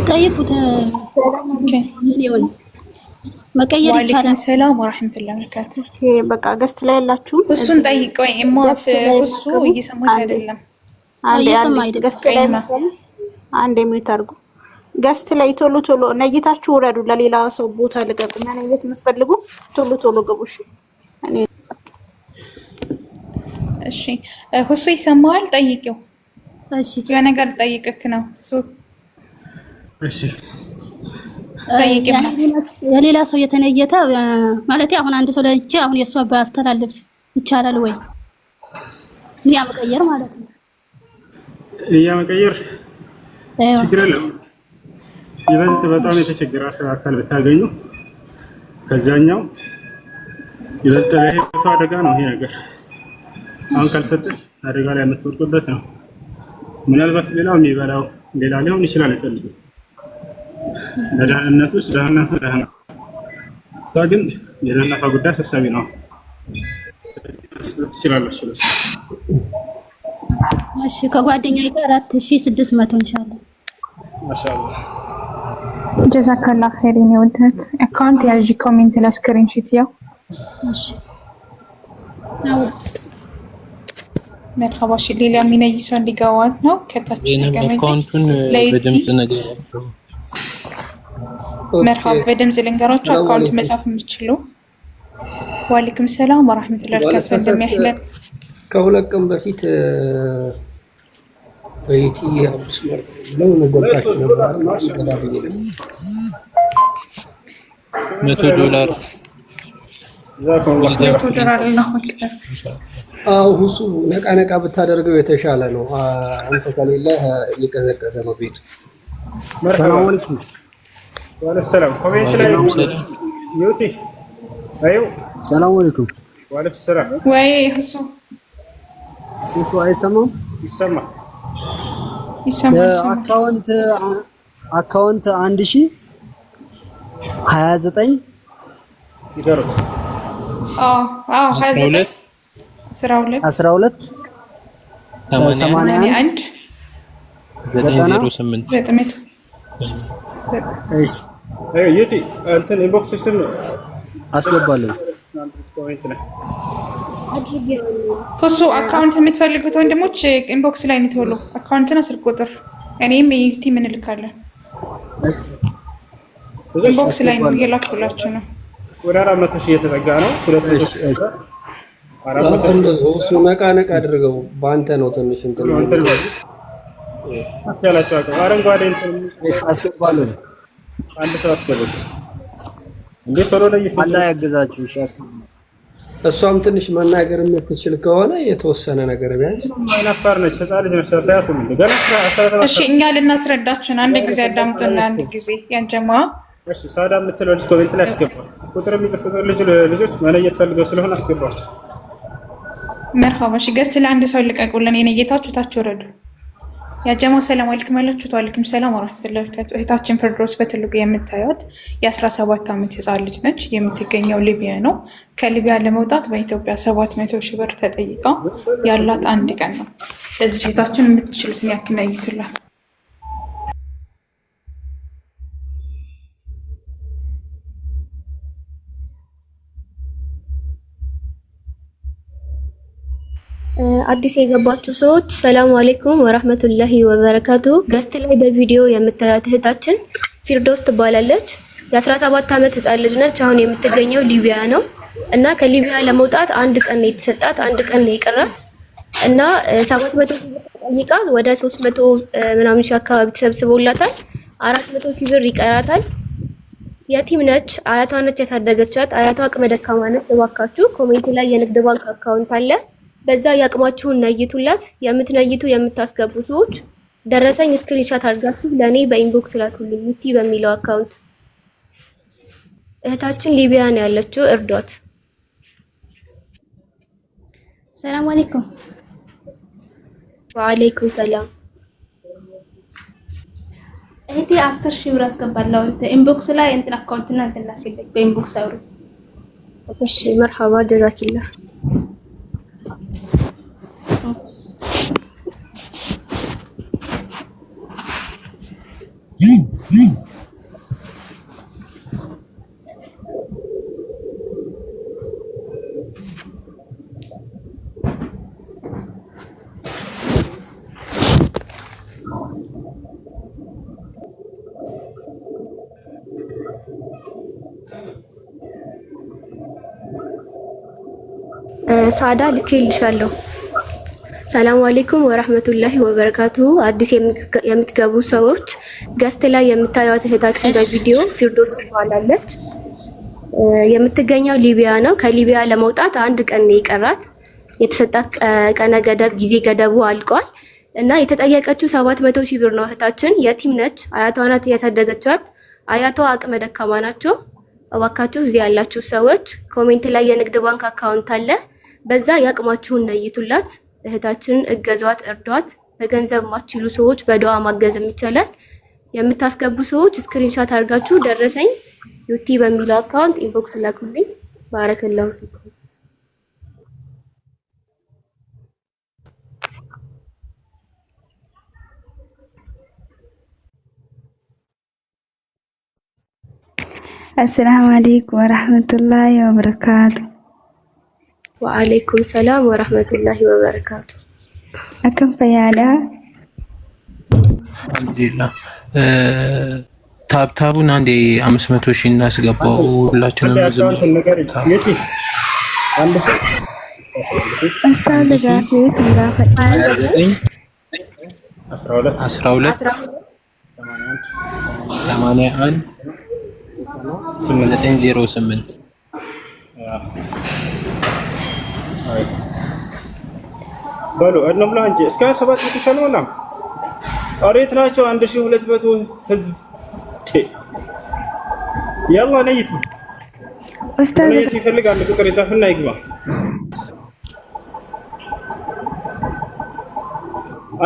[SPEAKER 16] ጠይቁት። ኦኬ ይሁን መቀየር ይቻላል።
[SPEAKER 5] ሰላም ወራህመቱላሂ ወበረካቱ።
[SPEAKER 16] ኦኬ በቃ ገስት ላይ ያላችሁ
[SPEAKER 5] እሱን ጠይቀው። እማት እሱ እየሰማች አይደለም።
[SPEAKER 16] አንዴ ገስት ላይ
[SPEAKER 15] አንድ የሚዩት አድርጉ። ገስት ላይ ቶሎ ቶሎ ነይታችሁ ውረዱ። ለሌላ ሰው ቦታ ልቀቁ። ነይት የምትፈልጉ ቶሎ ቶሎ ግቡ።
[SPEAKER 5] እሺ ሁሱ ይሰማል? ጠይቂው።
[SPEAKER 16] እሺ
[SPEAKER 5] ያ ነገር ጠይቅክ ነው እሱ።
[SPEAKER 6] እሺ
[SPEAKER 16] የሌላ ሰው የተነየተ ማለት አሁን አንድ ሰው ለይቼ አሁን የሷ ባስተላልፍ ይቻላል ወይ? ያ መቀየር ማለት ነው።
[SPEAKER 1] ያ መቀየር ችግር የለውም። ይበልጥ በጣም የተቸገረ አካል ብታገኙ ከዛኛው ይበልጥ ለህይወቱ አደጋ ነው ይሄ ነገር። አሁን ካልሰጠች አደጋ ላይ የምትወድቁበት ነው። ምናልባት ሌላው የሚበላው ሌላ ሊሆን ይችላል ይፈልጋል ለደህንነቱ ደህንነቱ ደህና እሷ ግን የደህንነቷ ጉዳይ አሳሳቢ ነው። ትችላለች።
[SPEAKER 16] እሺ ከጓደኛዬ ጋር 4600 ኢንሻአላህ።
[SPEAKER 1] ማሻአላህ
[SPEAKER 5] ጀዛከላ ኸይር ነው ወደት አካውንት ያዥ ኮሜንት ላይ ስክሪንሾት ያው መርሐባ እሺ ሌላ የሚነይሰው እንዲገዋት ነው ከታች
[SPEAKER 6] አካውንቱን በድምጽ ነገራችሁ
[SPEAKER 5] መርሐባ በድምጽ ልንገራችሁ አካውንት መጻፍ የምትችሉ ወአለይኩም ሰላም ወራህመቱላሂ ወበረካቱሁ እንደሚያህለን
[SPEAKER 13] ከሁለት ቀን በፊት በዩቲ አብዱስ ማርት ነው ነገርታችሁ ነበር
[SPEAKER 6] $100
[SPEAKER 13] ሁሱ ነቃ ብታደርገው የተሻለ ነው። አንተ ከሌለ እየቀዘቀዘ ነው ቤቱ።
[SPEAKER 1] ሰላም አለይኩም ወአለይኩም ሰላም ኮሜንት ላይ ዩቲ አዩ
[SPEAKER 18] ሰላም አለይኩም
[SPEAKER 1] ወአለይኩም ሰላም
[SPEAKER 5] ወይ ሁሱ
[SPEAKER 18] አይሰማም
[SPEAKER 5] ይሰማል
[SPEAKER 18] አካውንት 1029
[SPEAKER 1] ይደሩት
[SPEAKER 5] 12
[SPEAKER 6] 81 908
[SPEAKER 1] ዩቲ እንትን ኢንቦክስ ስም
[SPEAKER 18] አስገባለሁ
[SPEAKER 5] ሁሱ አካውንት የምትፈልጉት ወንድሞች ኢንቦክስ ላይ ነው ተወሉ አካውንትና ስልክ ቁጥር እኔም ዩቲ ምን ልካለን ኢንቦክስ ላይ ነው የላኩላችሁ ነው
[SPEAKER 1] ወደ 400 ሺህ እየተጠጋ ነው 200
[SPEAKER 13] እሱ ነቃ አድርገው በአንተ ነው ትንሽ እንትን
[SPEAKER 1] አስያላችሁ አረንጓዴ እንትን
[SPEAKER 18] አስገባለሁ
[SPEAKER 1] አንድ ሰው አስገቡት እንዴት ቶሎ ላይ
[SPEAKER 18] አላህ ያግዛችሁ እሺ አስገቡ
[SPEAKER 13] እሷም ትንሽ መናገር የምትችል ከሆነ የተወሰነ ነገር ቢያንስ
[SPEAKER 1] ማይናፈር ነች ህፃን ልጅ ነች ታያቱም ገና 17
[SPEAKER 5] እሺ እኛ ልናስረዳችሁ አንድ ጊዜ አዳምጡና አንድ ጊዜ ያንጀማ
[SPEAKER 1] እሺ ሳዳ የምትለው ኮሜንት ላይ አስገባት ቁጥር የሚጽፉት ልጆች መለየት ፈልገው ስለሆነ አስገባችሁ
[SPEAKER 5] መርሐባ እሺ ገስት ለአንድ ሰው ልቀቁልን የነየታችሁ ታች ወረዱ ያ ጀማዓ ሰላም አለይኩም አላችሁ ወአለይኩም ሰላም ወራህመቱላሂ ወበረካቱ እህታችን ፍርዶስ በትልቁ የምታዩት የ17 ዓመት ህፃን ልጅ ነች የምትገኘው ሊቢያ ነው ከሊቢያ ለመውጣት በኢትዮጵያ 700 ሺህ ብር ተጠይቃ ያላት አንድ ቀን ነው ለዚህ እህታችን የምትችሉትን ያክል አይቱላት
[SPEAKER 4] አዲስ የገባችሁ ሰዎች ሰላም አለይኩም ወራህመቱላሂ ወበረካቱ ገስት ላይ በቪዲዮ የምታዩት እህታችን ፊርዶስ ትባላለች የ17 ዓመት ህፃን ልጅ ነች አሁን የምትገኘው ሊቢያ ነው እና ከሊቢያ ለመውጣት አንድ ቀን ነው የተሰጣት አንድ ቀን ነው የቀራት እና 700 ሺህ ብር ጠይቃ ወደ 300 ምናምን ሺህ አካባቢ ተሰብስቦላታል 400 ሺህ ብር ይቀራታል የቲም ነች አያቷ ነች ያሳደገቻት አያቷ አቅመ ደካማ ነች እባካችሁ ኮሜንት ላይ የንግድ ባንክ አካውንት አለ በዛ ያቅማችሁን ነይቱላት የምትነይቱ የምታስገቡ ሰዎች ደረሰኝ ስክሪንሻት አድርጋችሁ ለኔ በኢንቦክስ ላኩልኝ ዩቲ በሚለው አካውንት እህታችን ሊቢያ ነው ያለችው እርዷት
[SPEAKER 16] ሰላም አለይኩም
[SPEAKER 4] ወአለይኩም ሰላም
[SPEAKER 16] እህቴ 10 ሺህ ብር አስገባለሁ ኢንቦክስ ላይ እንትን አካውንትና እንትን ላስልኝ በኢንቦክስ አውሩ
[SPEAKER 4] እሺ መርሐባ ጀዛኪላህ ሳዳ ልኬልሻለሁ ሰላም አለይኩም ወራህመቱላሂ ወበረካቱ አዲስ የምትገቡ ሰዎች ገስት ላይ የምታዩት እህታችን በቪዲዮ ፊርዶስ ትባላለች የምትገኘው ሊቢያ ነው ከሊቢያ ለመውጣት አንድ ቀን ነው የቀራት የተሰጣት ቀነ ገደብ ጊዜ ገደቡ አልቋል እና የተጠየቀችው 700 ሺህ ብር ነው እህታችን የቲም ነች አያቷ ናት ያሳደገቻት አያቷ አቅመ ደካማ ናቸው እባካችሁ እዚህ ያላችሁ ሰዎች ኮሜንት ላይ የንግድ ባንክ አካውንት አለ በዛ ያቅማችሁን ነይቱላት እህታችን እገዟት እርዷት በገንዘብ ማትችሉ ሰዎች በዱዓ ማገዝም ይቻላል የምታስገቡ ሰዎች ስክሪንሻት አድርጋችሁ ደረሰኝ ዩቲ በሚለው አካውንት ኢንቦክስ ላኩልኝ ባረከላሁ ፊኩም
[SPEAKER 19] السلام عليكم ورحمة الله وبركاته.
[SPEAKER 4] وعليكم السلام ورحمة الله وبركاته.
[SPEAKER 19] أكم فيالا؟
[SPEAKER 6] الحمد لله. ታብታቡን አንዴ 500 ሺህ እናስገባው ሁላችንም ዝም
[SPEAKER 19] أستاذ جافيت مدافع
[SPEAKER 6] 12 81 908
[SPEAKER 1] በሉ እንብላ እንጂ እስከ 700 ሺህ ነው። አሬት ናቸው 1200 ህዝብ ያላ ነይቱ ነይቱ ይፈልጋል ቁጥር ይጻፍና ይግባ።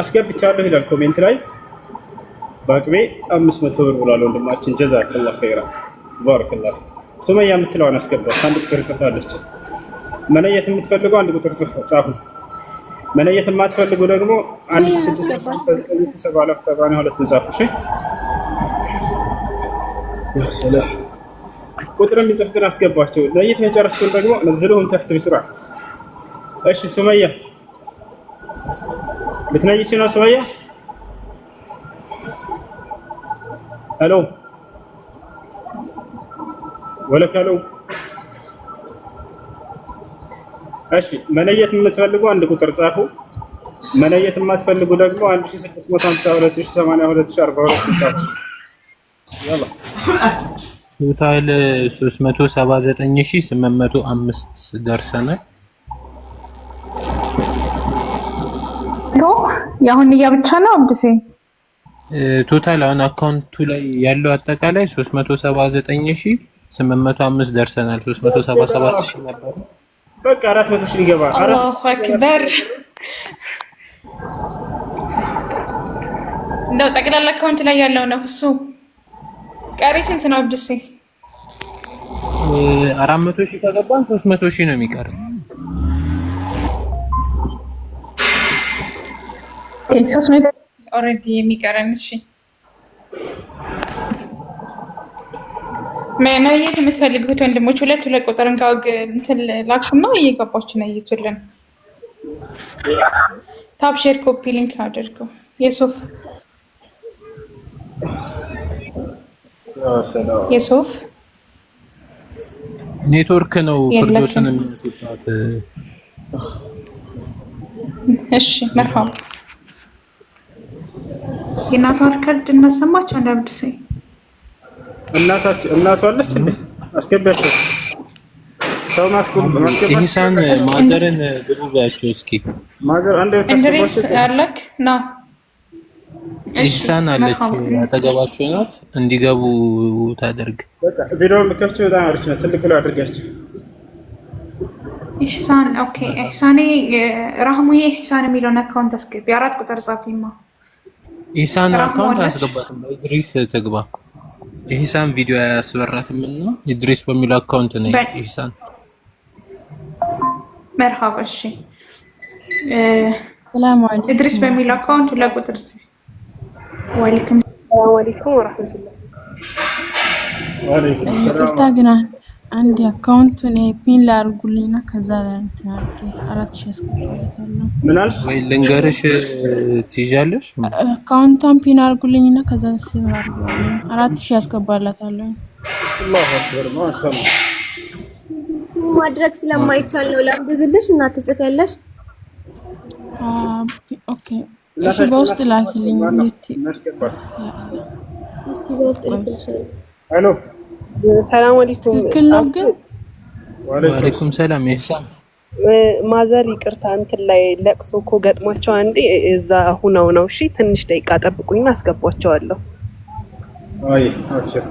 [SPEAKER 1] አስገብቻለሁ ይላል ኮሜንት ላይ ባቅቤ 500 ብር ብሏል ወንድማችን ጀዛከላህ ኸይራ ባረከላህ። ሱመያ የምትለዋን አስገባት አንድ ቁጥር ጽፋለች። መነየት የምትፈልጉ አንድ ቁጥር ጻፉ። መነየት የማትፈልጉ ደግሞ 1672 ጻፉ። እሺ ያ ሰላም ቁጥር የሚጽፉትን አስገባቸው። ነይት የጨረስኩን ደግሞ ነዝሉሁም ተحت بسرعه። እሺ ሱመያ بتنيش هنا شوية. الو ولك الو እሺ መነየት የምትፈልጉ አንድ ቁጥር ጻፉ። መነየት የማትፈልጉ ደግሞ 1652,082,042 ጻፉ። ያላ
[SPEAKER 6] ቶታል 379805 ደርሰናል።
[SPEAKER 5] ያሁን ብቻ ነው አብዱሴ
[SPEAKER 6] ቶታል አሁን አካውንቱ ላይ ያለው አጠቃላይ 379805 ደርሰናል። 377000 ነበር።
[SPEAKER 1] በቃ 400 ሺህ ይገባ።
[SPEAKER 5] አላሁ አክበር ነው ጠቅላላ አካውንት ላይ ያለው ነው እሱ። ቀሪ ስንት ነው አብዱሴ?
[SPEAKER 6] 400 ሺህ ከገባን 300 ሺህ ነው የሚቀረው።
[SPEAKER 5] ኦሬዲ የሚቀረን እሺ። መነየት የምትፈልጉት ወንድሞች ሁለት ቁጥርን ካውግ እንትን ላኩና እየገባችሁ ነው እየቱልን ታፕ ሼር ኮፒ ሊንክ አድርጉ። የሶፍ
[SPEAKER 6] ኔትወርክ ነው ፍርዶስን የሚያስወጣት።
[SPEAKER 5] እሺ መርሃባ የናቷ ካርድ እናሰማቸው እንዳብዱሴ
[SPEAKER 1] እናቷ አለች እንዴ? አስገባቸው። ሰው ማስገባቸው
[SPEAKER 6] ኢህሳን ማዘርን ግቡባቸው እስኪ
[SPEAKER 1] ማዘር አንዴ
[SPEAKER 5] እንድሪስ አለክ ና
[SPEAKER 6] ኢህሳን አለች አጠገባቸው ናት። እንዲገቡ ታደርግ።
[SPEAKER 1] በቃ ቪዲዮውን ከፍቼ በጣም አሪፍ ነው። ትልቅ ነው አድርጋችሁ
[SPEAKER 5] ኢህሳን ኦኬ። ኢህሳኔ ራህሙዬ ኢህሳን የሚለውን አካውንት አስገቢ። 4 ቁጥር ጻፊማ
[SPEAKER 6] ኢህሳን አካውንት አስገባትም ኢድሪስ ትግባ። ኢህሳን ቪዲዮ ያስበራትም እና ኢድሪስ በሚለው አካውንት ነው ኢህሳን።
[SPEAKER 5] መርሃባ እሺ። ሰላም አለይኩም ኢድሪስ በሚለው አካውንት ለቁጥር ወአለይኩም ወራህመቱላህ
[SPEAKER 1] ወአለይኩም ሰላም።
[SPEAKER 20] ይቅርታ ግን አንድ አካውንት ነው ፒን ላድርጉልኝና ከዛ ላይ እንትን አድርጌ 4000 አስገባለሁ።
[SPEAKER 1] ምን አልሽ?
[SPEAKER 6] ወይ ልንገርሽ ትይዣለሽ?
[SPEAKER 20] አካውንቷን ፒን አድርጉልኝና ከዛ ሴቭ አድርጓለሁ 4000 አስገባላታለሁ።
[SPEAKER 1] አላሁ አክበር ማሻአላህ።
[SPEAKER 4] ማድረግ ስለማይቻል ነው ላንብብልሽ እና ትጽፊያለሽ።
[SPEAKER 20] ኦኬ እሺ በውስጥ ላኪልኝ እስቲ
[SPEAKER 1] እናስገባት።
[SPEAKER 4] እስኪ በውስጥ ልክልሽ።
[SPEAKER 1] ሄሎ
[SPEAKER 21] ሰላም አለይኩም።
[SPEAKER 20] ትክክል ነው ግን
[SPEAKER 6] ወአለይኩም ሰላም ኢህሳን
[SPEAKER 21] ማዘር ይቅርታ እንትን ላይ ለቅሶ እኮ ገጥሟቸው አንዴ እዛ ሁነው ነው። እሺ ትንሽ ደቂቃ ጠብቁኝና አስገባቸዋለሁ።
[SPEAKER 1] አይ አብሽር።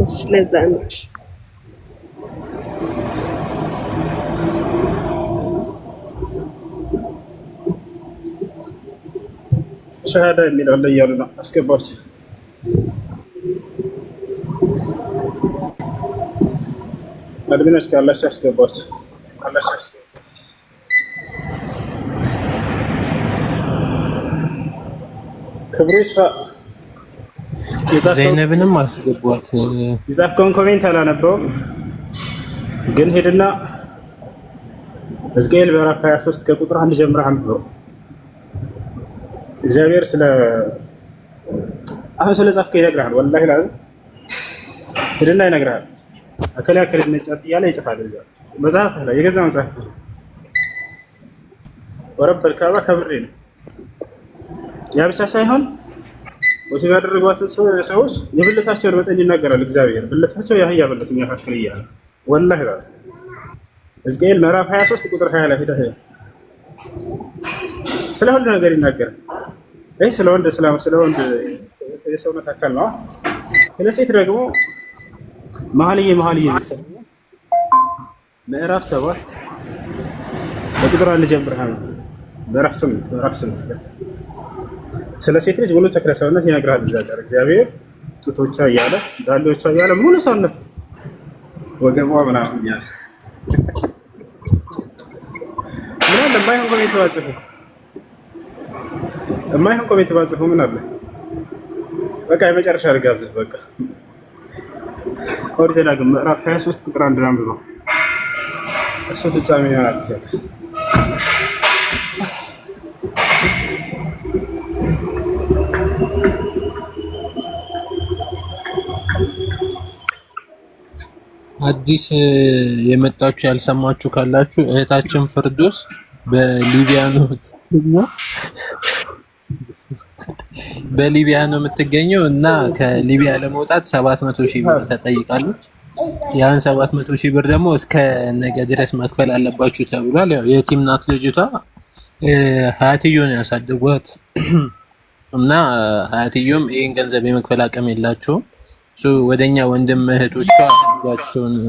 [SPEAKER 21] እሺ ለዛ ነው።
[SPEAKER 1] ሸሃዳ የሚለው ላይ ያሉ ነው አስገባቸው። አድሚኖች ካላችሁ አስገባችሁ። ክብሩ ይስፋ።
[SPEAKER 6] ዘይነብንም አስገቧት።
[SPEAKER 1] የጻፍከውን ኮሜንት አላነበውም፣ ግን ሄድና ሕዝቅኤል ምዕራፍ 23 ከቁጥር 1 ጀምረህ አንብበው። እግዚአብሔር አሁን ስለ ጻፍከው ይነግርሃል። ወላሂ ላዝም ሄድና ይነግርሃል። አከላ ከለ ነጫት እያለ ይጽፋል እዚያ መጽሐፍህ ላይ የገዛ መጽሐፍህ ላይ ወረበል ካባ ከብሬ ነው። ያ ብቻ ሳይሆን ወሲብ ያደረጓትን ሰዎች የብልታቸውን መጠን ይናገራል እግዚአብሔር። ብልታቸው ያህያ ብልት የሚያካክል እያለ ወላሂ ራስ ሕዝቅኤል ምዕራፍ 23 ቁጥር 20 ላይ ሄደህ ስለ ሁሉ ነገር ይናገራል። ይህ ስለ ወንድ የሰውነት አካል ነው። ስለ ሴት ደግሞ መኃልየ ምዕራፍ 7 በቁጥር 1 ጀምረህ ምዕራፍ 8 ስለ ሴት ልጅ ሙሉ ተክለ ሰውነት ይነግራል። እዛ ጋር እግዚአብሔር ጡቶቿ እያለ ዳሌዎቿ እያለ ሙሉ ሰውነት ወገቧ ምናምን እያለ ምን አለ የማይሆን ኮሜንት ባጽፉ ምን አለ? በቃ የመጨረሻ ልጋብዝህ። በቃ ኦሪት ዘዳግም ምዕራፍ 23 ቁጥር 1 አንብበው። እሱ ፍጻሜ ይሆናል እዛ ጋር
[SPEAKER 6] አዲስ የመጣችሁ ያልሰማችሁ ካላችሁ እህታችን ፍርዶስ በሊቢያ ነው የምትገኘው እና ከሊቢያ ለመውጣት 700,000 ብር ተጠይቃለች። ያን 700,000 ብር ደግሞ እስከ ነገ ድረስ መክፈል አለባችሁ ተብሏል። ያው የቲም ናት ልጅቷ። ሀያትዮም ያሳደጓት እና ሀያትዮም ይሄን ገንዘብ የመክፈል አቅም የላቸውም። ወደኛ ወንድም እህቶቿ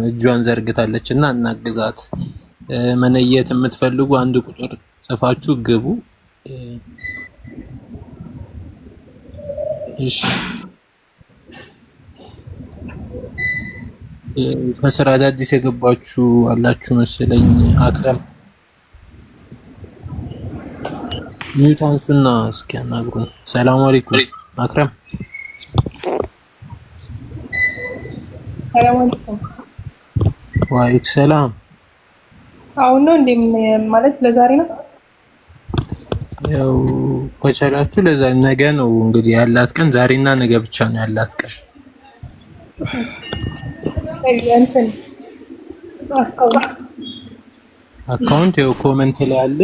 [SPEAKER 6] እጇን ዘርግታለች እና እናግዛት። መነየት የምትፈልጉ አንድ ቁጥር ጽፋችሁ ግቡ። እሺ ከስራ አዳዲስ የገባችሁ አላችሁ መሰለኝ። አክረም ሚውት አንሱና እስኪ አናግሩን። ሰላም አለይኩም አክረም።
[SPEAKER 5] ሰላም አለይኩም።
[SPEAKER 6] ወአለይኩም ሰላም።
[SPEAKER 5] አሁን ነው እንዴ? ማለት ለዛሬ ነው?
[SPEAKER 6] ያው ከቻላችሁ ለዛ ነገ ነው እንግዲህ ያላት ቀን። ዛሬና ነገ ብቻ ነው ያላት ቀን። አካውንት ያው ኮሜንት ላይ አለ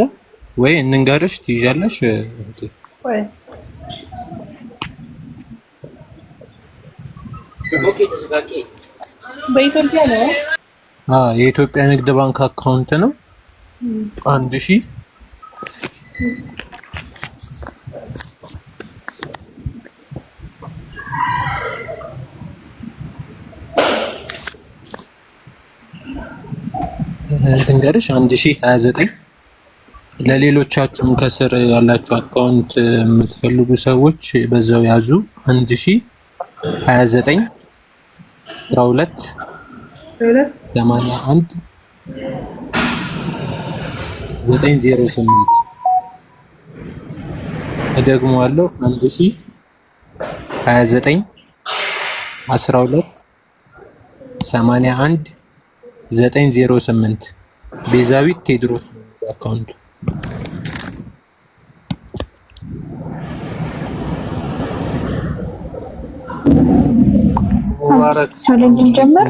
[SPEAKER 6] ወይ እንንገርሽ ትይዣለሽ እህቴ?
[SPEAKER 5] ወይ በኢትዮጵያ ነው?
[SPEAKER 6] የኢትዮጵያ ንግድ ባንክ አካውንት ነው። 1000 እንገርሽ 1029 ለሌሎቻችሁም ከስር ያላችሁ አካውንት የምትፈልጉ ሰዎች በዛው ያዙ። 1029 12 81 908 እደግመዋለሁ 1029 12 81 908 ቤዛዊት ቴድሮስ አካውንት። ሙባረክ
[SPEAKER 5] ሰላም ጀመር።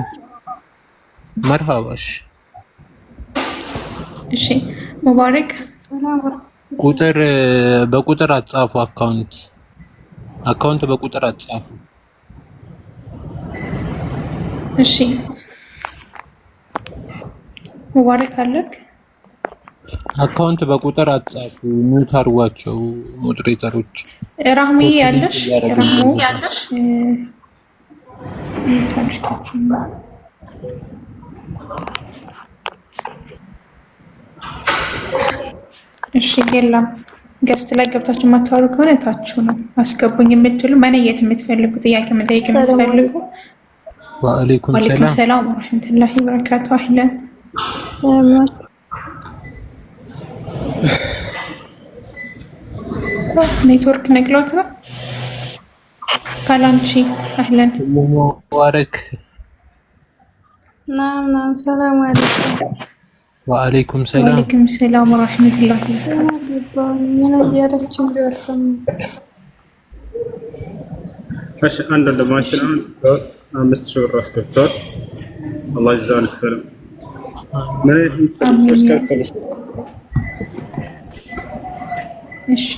[SPEAKER 6] መርሃባሽ።
[SPEAKER 5] እሺ ሙባረክ
[SPEAKER 6] ቁጥር በቁጥር አጻፉ። አካውንት በቁጥር አጻፉ።
[SPEAKER 5] እሺ ሙባረክ አለክ።
[SPEAKER 6] አካውንት በቁጥር አጻፉ። ሚውት አድርጓቸው ሞዴሬተሮች።
[SPEAKER 5] ራህሚ ያለሽ ራህሚ ያለሽ እሺ የለም ገስት ላይ ገብታችሁ ማታወሩ ከሆነ ታችሁ ነው አስገቡኝ የምትሉ መነየት የምትፈልጉ ጥያቄ መጠየቅ የምትፈልጉ።
[SPEAKER 6] ወአለይኩም
[SPEAKER 5] ሰላም ወራህመቱላሂ ወበረካቱ። አህለን ኔትወርክ ነግሎት ነው። كلامشي أهلا
[SPEAKER 6] مبارك.
[SPEAKER 20] نعم السلام عليكم.
[SPEAKER 6] وعليكم السلام.
[SPEAKER 5] وعليكم السلام ورحمة الله
[SPEAKER 20] وبركاته. من أجيرتشم بيرسم.
[SPEAKER 1] ايش عند دماغنا دوست مستشور راس كتور الله يجزاه خير ما
[SPEAKER 5] እሺ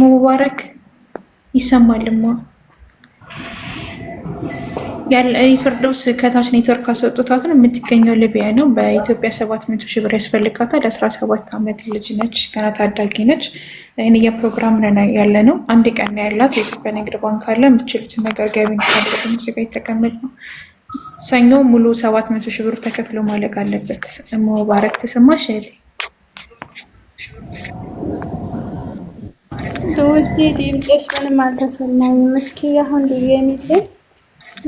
[SPEAKER 5] ሙባረክ ይሰማልማ ያለ ፍርዶስ ከታች ኔትወርክ አሰጥቷት ነው የምትገኘው ሊቢያ ነው በኢትዮጵያ 700 ሺህ ብር ያስፈልጋታል 17 አመት ልጅ ነች ገና ታዳጊ ነች እኔ የፕሮግራም ያለ ነው አንድ ቀን ያላት የኢትዮጵያ ንግድ ባንክ አለ የምትችሉት ነገር ገቢ እንድታደርጉ እዚህ ጋር የተቀመጠ ነው ሰኞ ሙሉ 700 ሺህ ብር ተከፍሎ ማለቅ አለበት ሙባረክ ተሰማሽ እህቴ
[SPEAKER 20] ሰውቴ ድምጽሽ ምንም አልተሰማኝም መስኪ አሁን የሚለኝ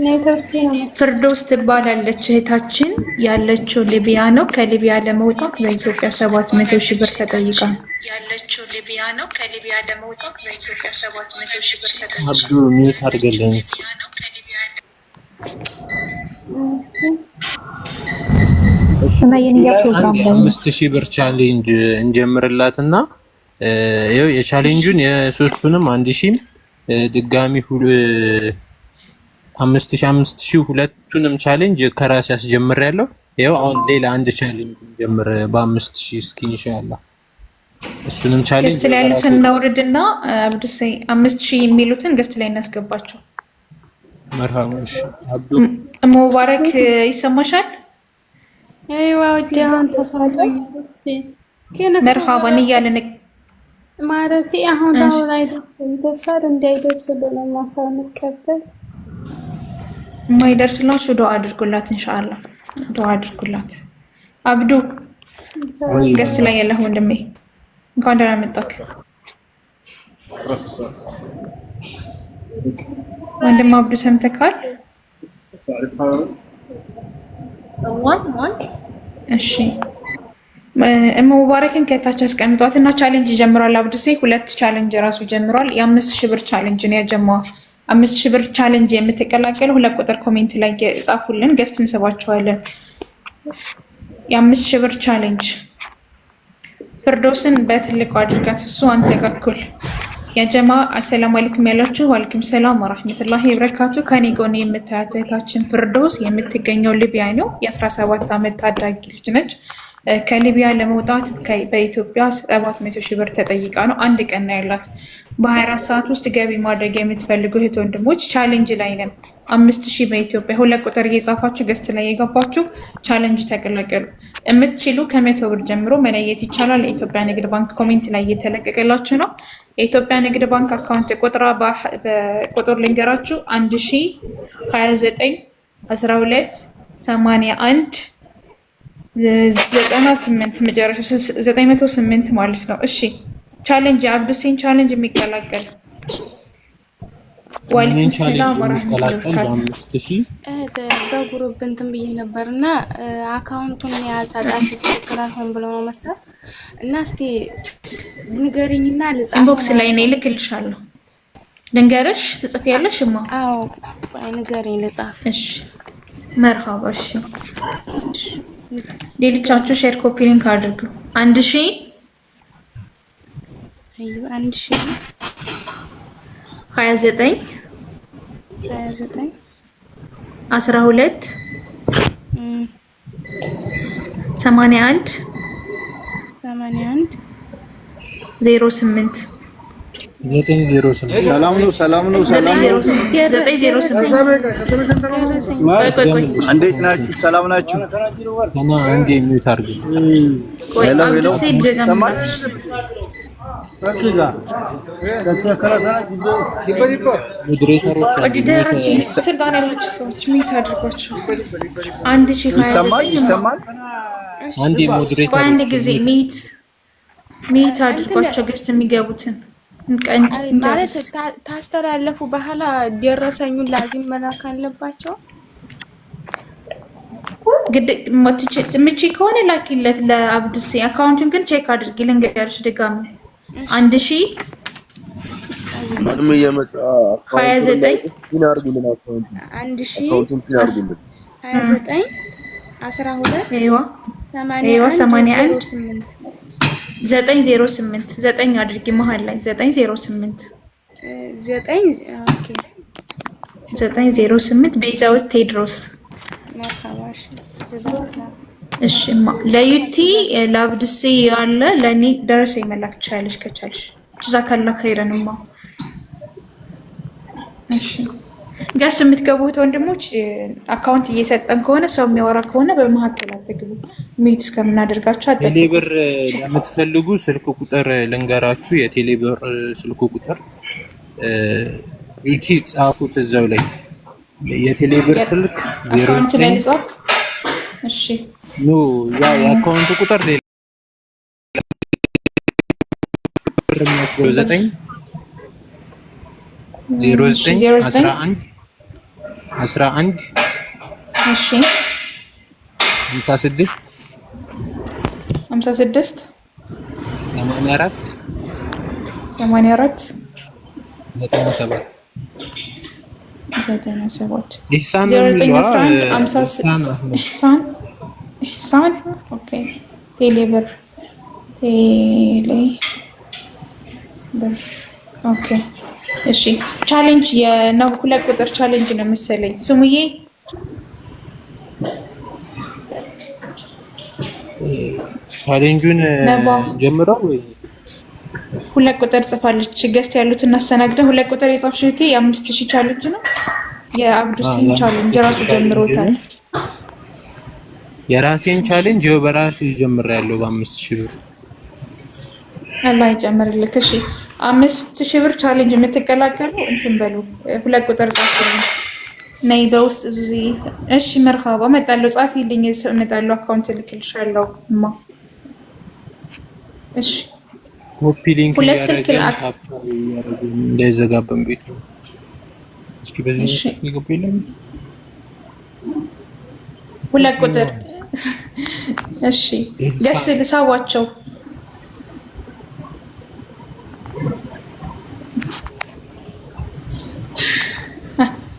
[SPEAKER 20] ኔትወርክ ነው
[SPEAKER 5] ፍርዶስ ትባላለች እህታችን ያለችው ሊቢያ ነው ከሊቢያ ለመውጣት በኢትዮጵያ 700 ሺህ ብር ተጠይቃ ያለችው ሊቢያ ነው ከሊቢያ ለመውጣት በኢትዮጵያ 700 ሺህ ብር ተጠይቃ
[SPEAKER 6] አብዱ ሚት አድርገልን
[SPEAKER 2] እና የኛ ፕሮግራም ላይ
[SPEAKER 6] 5000 ብር ቻሌንጅ እንጀምርላትና ይሄው የቻሌንጁን የሶስቱንም 1000 ድጋሚ 5000 ሁለቱንም ቻሌንጅ ከራስ ያስጀምራለሁ ይሄው አሁን ሌላ አንድ ቻሌንጅ እንጀምር በ5000 እስኪ ኢንሻአላህ እሱንም ቻሌንጅ
[SPEAKER 5] ገስት ላይ ያሉትን እናውርድና አብዱሰይ 5000 የሚሉትን ገስት ላይ እናስገባቸው
[SPEAKER 6] መርሃባሽ አብዱ
[SPEAKER 5] ሙባረክ ይሰማሻል
[SPEAKER 20] አይዋ ወዲያን ተሳጠኝ
[SPEAKER 5] መርሃባን እያለን
[SPEAKER 20] ማለቴ አሁን ላይ ደርሳል እንዳይደርስልን ማሳነከበል
[SPEAKER 5] ማይደርስላችሁ ዱአ አድርጉላት ኢንሻአላህ ዱአ አድርጉላት አብዱ ገስ ላይ ያለው ወንድሜ እንኳን ደህና መጣክ ወንድም አብዱ ሰምተካል እሺ ሙባረክን ከታች አስቀምጧትና ቻሌንጅ ይጀምራል አብዱሴ ሁለት ቻሌንጅ ራሱ ጀምሯል የ5000 ብር ቻሌንጅ ነው ያጀማው 5000 ብር ቻሌንጅ የምትቀላቀሉ ሁለት ቁጥር ኮሜንት ላይ ጻፉልን ገስት እንሰባቸዋለን የ5000 ብር ቻሌንጅ ፍርዶስን በትልቁ አድርጋት እሱ አንተ ጋር ኩል ያ ጀማ አሰላሙ አለይኩም ያላችሁ ወአለይኩም ሰላም ወራህመቱላሂ ወበረካቱ ከኔ ጎን የምታያት እህታችን ፍርዶስ የምትገኘው ሊቢያ ነው የ17 አመት ታዳጊ ልጅ ነች ከሊቢያ ለመውጣት በኢትዮጵያ 700 ሺህ ብር ተጠይቃ ነው አንድ ቀን ያላት በ24 ሰዓት ውስጥ ገቢ ማድረግ የምትፈልጉ እህት ወንድሞች ቻሌንጅ ላይ ነን 5000 በኢትዮጵያ ሁለት ቁጥር እየጻፋችሁ ገስት ላይ የገባችሁ ቻሌንጅ ተቀላቀሉ የምትችሉ ከ100 ብር ጀምሮ መለየት ይቻላል የኢትዮጵያ ንግድ ባንክ ኮሜንት ላይ እየተለቀቀላችሁ ነው የኢትዮጵያ ንግድ ባንክ አካውንት በቁጥር ልንገራችሁ 1029 12 81 98 መጨረሻ 908 ማለት ነው እሺ ቻሌንጅ አብዱሴን ቻሌንጅ የሚቀላቀል ወአለይኩም ሰላም ወራህመቱላሂ
[SPEAKER 20] በግሩፕ እንትን ብዬ ነበርና አካውንቱን ያጻጻፍ ትክክል አልሆን ብሎ ነው መሰል እና እስቲ ንገሪኝና ልጻፍ
[SPEAKER 5] ኢንቦክስ ላይ ነው ልክልሻለሁ ልንገርሽ ትጽፊያለሽማ
[SPEAKER 20] አዎ ንገሪኝ ልጻፍ
[SPEAKER 5] እሺ መርሃባ እሺ ሌሎቻችሁ ሼር ኮፒ ሊንክ አድርጉ 1000
[SPEAKER 20] አዩ 1000
[SPEAKER 5] 29 12 81 08
[SPEAKER 6] 908
[SPEAKER 11] ሰላም ነው እንዴት ናችሁ ሰላም ናችሁ
[SPEAKER 6] እና አንዴ ሚውት አድርጉ አንዴ ሞዴሬተር
[SPEAKER 5] አንድ ጊዜ ሚት አድርጓቸው ገስት የሚገቡትን
[SPEAKER 20] ማለት ታስተላለፉ በኋላ ደረሰኙን ላዚም መላክ አለባቸው
[SPEAKER 5] ግድ ምቺ ከሆነ ላኪለት ለአብዱሴ አካውንቱን ግን ቼክ አድርጊ ልንገርሽ ድጋሚ 1000
[SPEAKER 8] ምንም እየመጣ
[SPEAKER 20] 29
[SPEAKER 8] ፒን አድርጉልን አካውንቱን ፒን አድርጉልን
[SPEAKER 20] 29 12
[SPEAKER 5] አይዋ 81 908 9 አድርጊ መሃል ላይ 908
[SPEAKER 20] ኦኬ
[SPEAKER 5] 908 ቤዛዊት ቴድሮስ
[SPEAKER 20] ማካባሽ
[SPEAKER 5] እሺማ ለዩቲ ለአብዱሲ ያለ ለኔ ደረሰ ይመላክ ቻለሽ ከቻልሽ ጀዛከላ ኸይረንማ እሺ ጋስ የምትገቡት ወንድሞች አካውንት እየሰጠን ከሆነ ሰው የሚያወራ ከሆነ በመሐከል አትግቡ ሚት እስከምናደርጋችሁ አጠቅ
[SPEAKER 6] ቴሌብር ለምትፈልጉ ስልክ ቁጥር ልንገራችሁ የቴሌብር ስልክ ቁጥር ዩቲ ጻፉት እዛው ላይ የቴሌብር ስልክ 09
[SPEAKER 5] እሺ
[SPEAKER 6] ኖ ያ የአካውንት ቁጥር ሌላ 09 11
[SPEAKER 5] እሺ
[SPEAKER 6] 56
[SPEAKER 5] 84 97
[SPEAKER 6] ኢህሳን
[SPEAKER 5] ኢህሳን ኦኬ ቴሌብር ኦኬ እሺ ቻሌንጅ የነው ሁለት ቁጥር ቻሌንጅ ነው መሰለኝ ስሙዬ
[SPEAKER 6] ቻሌንጁን ጀምረው ወይ
[SPEAKER 5] ሁለት ቁጥር ጽፋለች ገስት ያሉት እናስተናግደን ሁለት ቁጥር የጻፍሽው እቴ 5000 ቻሌንጅ ነው የአብዱሲን ቻሌንጅ ራሱ ጀምሮታል
[SPEAKER 6] የራሴን ቻሌንጅ በራሴ ጀምሬያለሁ በ5000 ብር
[SPEAKER 5] አላህ ይጨምርልክ እሺ 5000 ብር ቻሌንጅ የምትቀላቀሉ እንትን በሉ ሁለት ቁጥር ጻፉልኝ ነይ በውስጥ ዙዚ እሺ መርሃባ መጣለው ጻፊልኝ መጣለው አካውንት ልክልሻለሁ ማ እሺ
[SPEAKER 6] ኮፒ ሊንክ ያደረገን እንዳይዘጋበን ቤቱ እስኪ በዚህ ይገባልኝ
[SPEAKER 5] ሁለት ቁጥር እሺ ገስ ልሳዋቸው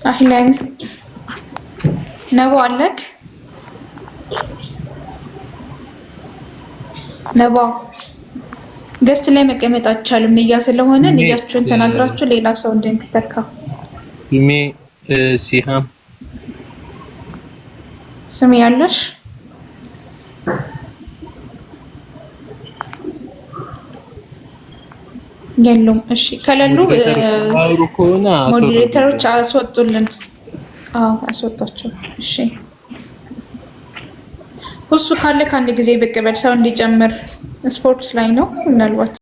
[SPEAKER 5] አህለን ነባ አለክ ነባ ገስት ላይ መቀመጥ አቻልም ንያ ስለሆነ ንያችሁን ተናግራችሁ ሌላ ሰው እንድንተካ
[SPEAKER 6] ኢሜ ሲሃም
[SPEAKER 5] ስም ያለሽ የሉም እሺ ከሌሉ ሞዴሬተሮች አስወጡልን አስወጣቸው እሺ ሁሱ ካለ ከአንድ ጊዜ ብቅ በል ሰው እንዲጨምር ስፖርት ላይ ነው ምናልባት